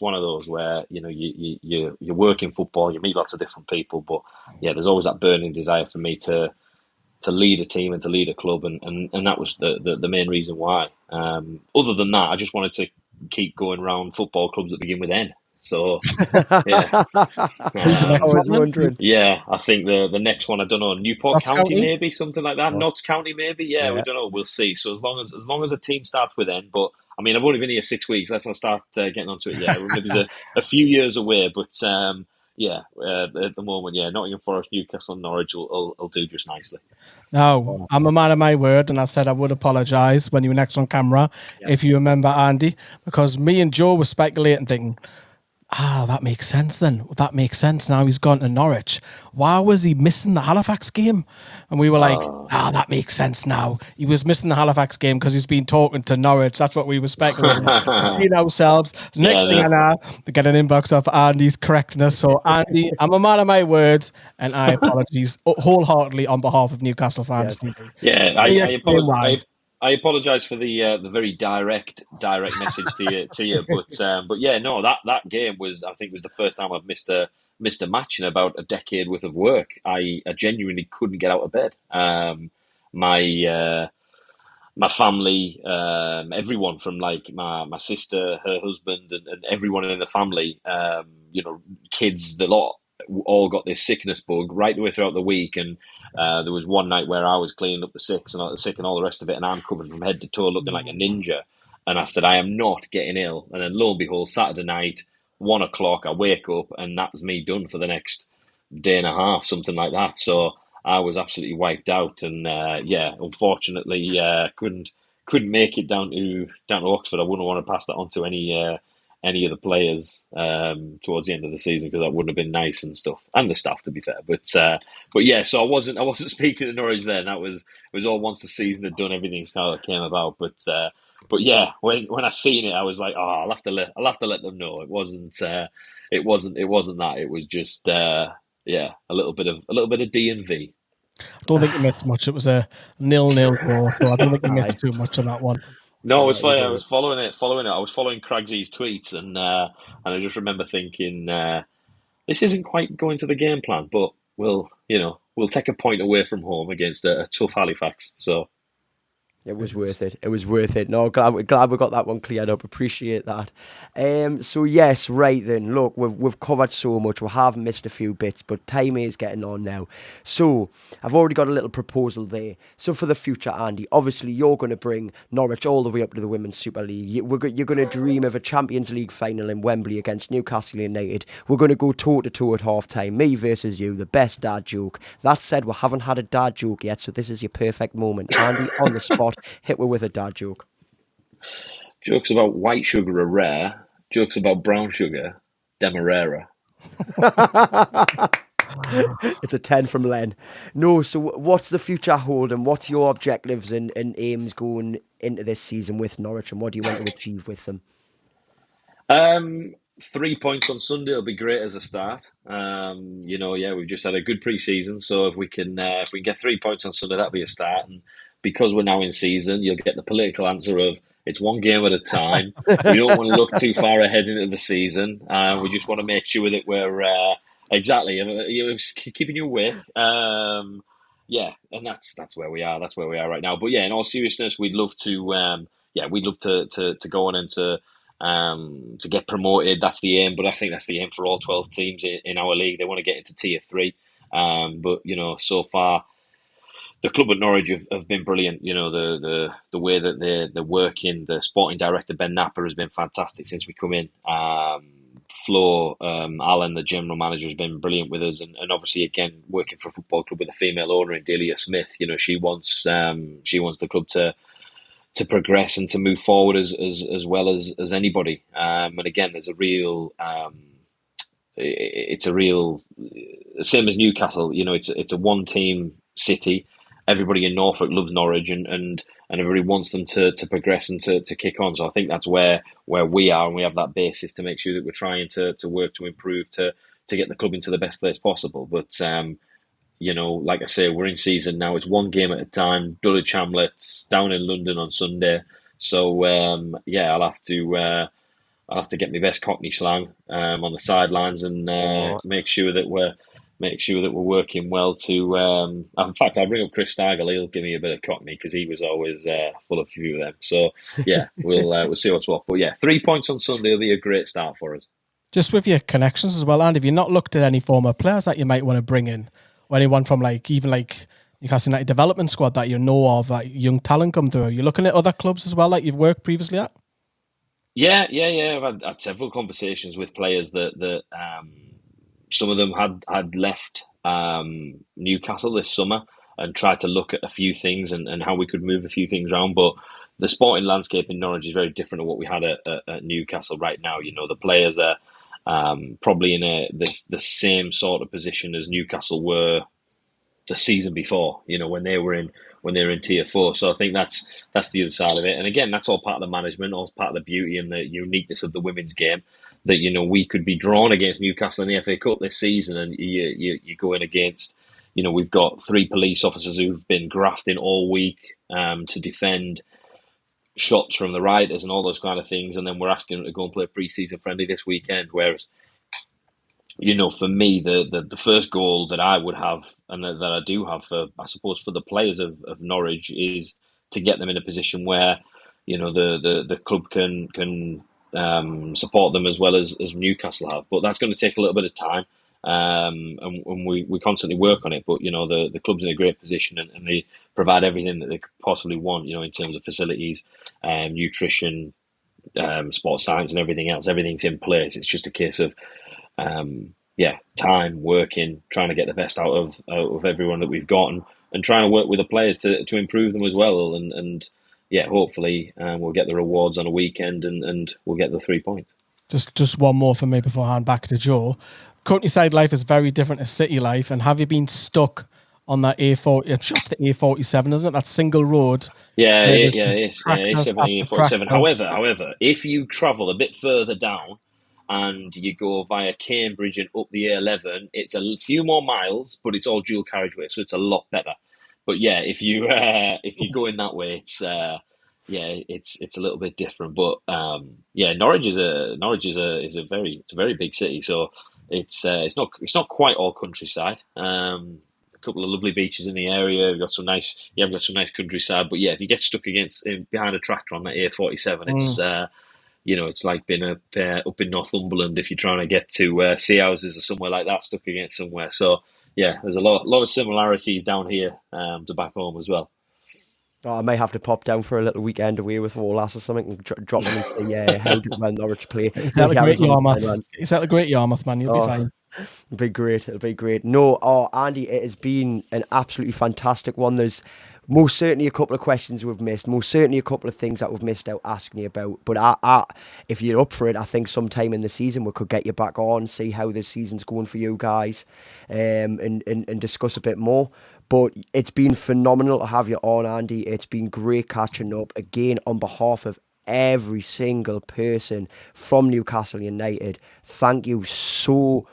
one of those where you work in football, you meet lots of different people, but yeah, there's always that burning desire for me to lead a team and to lead a club, and that was the main reason why. Other than that, I just wanted to keep going around football clubs that begin with N. So yeah, I was wondering. yeah, I think the next one, I don't know, Newport Notts County, County? maybe something like that. Oh, Notts County maybe. Yeah, we don't know. We'll see. So as long as a team starts with N, but I mean, I've only been here 6 weeks. Let's not start getting onto it yet. Maybe a few years away, but yeah, at the moment, yeah, Nottingham Forest, Newcastle, and Norwich will do just nicely. No, I'm a man of my word, and I said I would apologise when you were next on camera, if you remember, Andy, because me and Joe were speculating, thinking, that makes sense then. That makes sense. Now he's gone to Norwich. Why was he missing the Halifax game? And we were like, that makes sense now. He was missing the Halifax game because he's been talking to Norwich. That's what we were speculating. Between ourselves. Next thing I know, we get an inbox of Andy's correcting us. So, Andy, I'm a man of my words, and I apologise wholeheartedly on behalf of Newcastle fans. Yeah, I apologise for the very direct message to you, but yeah, no, that game I think was the first time I've missed a match in about a decade worth of work. I genuinely couldn't get out of bed. My family, everyone from like my sister, her husband, and everyone in the family, kids, the lot, all got this sickness bug right the way throughout the week. And there was one night where I was cleaning up the sick and all the rest of it, and I'm covered from head to toe, looking like a ninja. And I said, I am not getting ill. And then lo and behold, Saturday night, 1 o'clock, I wake up, and that's me done for the next day and a half, something like that. So I was absolutely wiped out, and yeah, unfortunately, couldn't make it down to Oxford. I wouldn't want to pass that on to any of the players towards the end of the season, because that wouldn't have been nice and stuff, and the staff, to be fair. But yeah, so I wasn't speaking to Norwich then. It was all once the season had done, everything kind of came about. But yeah, when I seen it, I was like, I'll have to let them know. It wasn't that. It was just yeah, a little bit of D&V. I don't think you missed much. It was a 0-0 draw, so I don't think you missed too much on that one. No, it was funny. I was following it. I was following Craigsy's tweets, and I just remember thinking, this isn't quite going to the game plan, but we'll take a point away from home against a tough Halifax. So it was worth it. It was worth it. No, glad we got that one cleared up. Appreciate that. So yes, right then. Look, we've covered so much. We have missed a few bits, but time is getting on now. So I've already got a little proposal there. So for the future, Andy, obviously you're going to bring Norwich all the way up to the Women's Super League. You're going to dream of a Champions League final in Wembley against Newcastle United. We're going to go toe to toe at half time. Me versus you. The best dad joke. That said, we haven't had a dad joke yet, so this is your perfect moment, Andy, on the spot. Hit me with a dad joke. Jokes about white sugar are rare. Jokes about brown sugar, demerara. It's a 10 from Len. No, so what's the future hold, and what's your objectives and aims going into this season with Norwich, and what do you want to achieve with them? 3 points on Sunday will be great as a start. Yeah, we've just had a good pre-season, so if we can get 3 points on Sunday, that'll be a start. And because we're now in season, you'll get the political answer of it's one game at a time. We don't want to look too far ahead into the season. We just want to make sure that we're exactly keeping you awake. Yeah, and that's where we are. That's where we are right now. But yeah, in all seriousness, we'd love to. We'd love to go on and to get promoted. That's the aim. But I think that's the aim for all 12 teams in our league. They want to get into Tier 3. But so far, the club at Norwich have been brilliant. The way that they're working. The sporting director Ben Napper has been fantastic since we come in. Flo Allen, the general manager, has been brilliant with us, and obviously again working for a football club with a female owner in Delia Smith. She wants the club to progress and to move forward as well as anybody. And again, there's a real. It's a real same as Newcastle. It's a one team city. Everybody in Norfolk loves Norwich, and everybody wants them to progress and to kick on. So I think that's where we are, and we have that basis to make sure that we're trying to work to improve to get the club into the best place possible. But like I say, we're in season now. It's one game at a time. Dulwich Hamlets down in London on Sunday. So I'll have to get my best Cockney slang on the sidelines and make sure that we're working well to. In fact, I'll bring up Chris Stargell. He'll give me a bit of Cockney because he was always full of a few of them. So yeah, we'll see what's what. But yeah, 3 points on Sunday will be a great start for us. Just with your connections as well, and have you not looked at any former players that you might want to bring in, or anyone from even Newcastle United development squad that you know of, like young talent come through? Are you looking at other clubs as well that you've worked previously at? Yeah. I've had several conversations with players that some of them had left Newcastle this summer and tried to look at a few things and how we could move a few things around. But the sporting landscape in Norwich is very different to what we had at Newcastle right now. The players are probably in the same sort of position as Newcastle were the season before. When they were in Tier 4. So I think that's the other side of it. And again, that's all part of the management, all part of the beauty and the uniqueness of the women's game. That we could be drawn against Newcastle in the FA Cup this season, and you go in against. We've got 3 police officers who've been grafting all week to defend shots from the rioters and all those kind of things, and then we're asking them to go and play a pre-season friendly this weekend. Whereas, for me, the first goal that I would have and that I do have for the players of Norwich is to get them in a position where the club can support them as well as Newcastle have. But that's going to take a little bit of time, and we constantly work on it. But the club's in a great position, and they provide everything that they could possibly want. In terms of facilities, nutrition, sports science, and everything else. Everything's in place. It's just a case of time, working, trying to get the best out of everyone that we've got, and trying to work with the players to improve them as well. And hopefully we'll get the rewards on a weekend and we'll get the 3 points. Just one more for me before I hand back to Joe. Countryside life is very different to city life, and have you been stuck on that A40? I'm sure it's the A47, isn't it? That single road. Yeah, it's A7, A47. However, if you travel a bit further down and you go via Cambridge and up the A11, it's a few more miles, but it's all dual carriageway, so it's a lot better. But yeah, if you go in that way, it's a little bit different. But Norwich is a very big city, so it's not quite all countryside. A couple of lovely beaches in the area. We've got some nice countryside. But yeah, if you get stuck behind a tractor on that A47, it's like being up in Northumberland if you're trying to get to Sea Houses or somewhere like that, stuck against somewhere. So yeah, there's a lot of similarities down here to back home as well. Oh, I may have to pop down for a little weekend away with Wallace or something and drop them and say, how did Norwich play? Is that a great Yarmouth, man? You'll be fine. It'll be great. No, Andy, it has been an absolutely fantastic one. There's most certainly a couple of questions we've missed, most certainly a couple of things that we've missed out asking you about. But if you're up for it, I think sometime in the season we could get you back on, see how the season's going for you guys, and discuss a bit more. But it's been phenomenal to have you on, Andy. It's been great catching up. Again, on behalf of every single person from Newcastle United, thank you so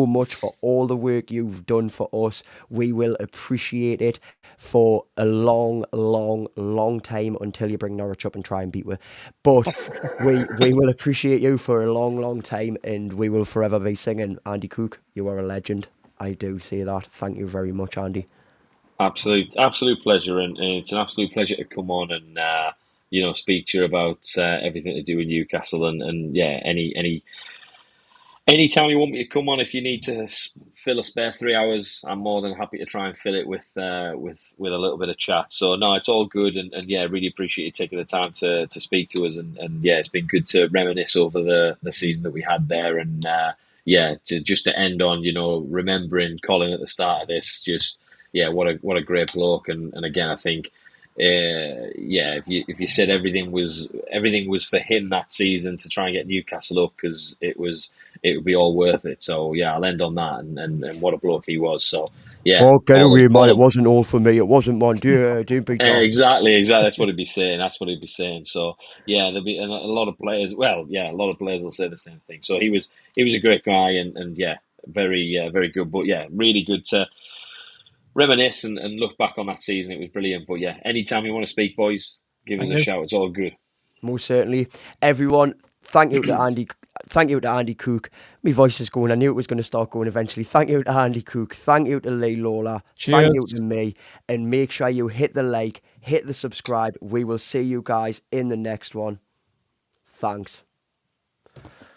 much for all the work you've done for us. We will appreciate it for a long, long, long time until you bring Norwich up and try and beat her. But we will appreciate you for a long, long time, and we will forever be singing Andy Cook. You are a legend. I do say that. Thank you very much, Andy. Absolute pleasure, and it's an absolute pleasure to come on and speak to you about everything to do with Newcastle, and yeah, anytime you want me to come on, if you need to fill a spare 3 hours, I'm more than happy to try and fill it with a little bit of chat. So no, it's all good, and yeah, really appreciate you taking the time to speak to us, and yeah, it's been good to reminisce over the season that we had there, and yeah, to end on remembering Colin at the start of this, just yeah, what a great bloke, and again, I think. Yeah, if you said everything was for him that season to try and get Newcastle up, because it would be all worth it. So yeah, I'll end on that, and what a bloke he was. So yeah, Oh, get away, man! It wasn't all for me. It wasn't mine. Don't be daft. Exactly. That's what he'd be saying. That's what he'd be saying. So yeah, there'll be a lot of players. Well, yeah, a lot of players will say the same thing. So he was a great guy, and yeah, very good. But yeah, really good to reminisce and look back on that season. It was brilliant. But yeah, anytime you want to speak, boys, give us a shout. It's all good. Most certainly. Everyone, thank you to Andy. Thank you to Andy Cook. My voice is going. I knew it was going to start going eventually. Thank you to Andy Cook. Thank you to Lee Lawler. Cheers. Thank you to me. And make sure you hit the like, hit the subscribe. We will see you guys in the next one. Thanks.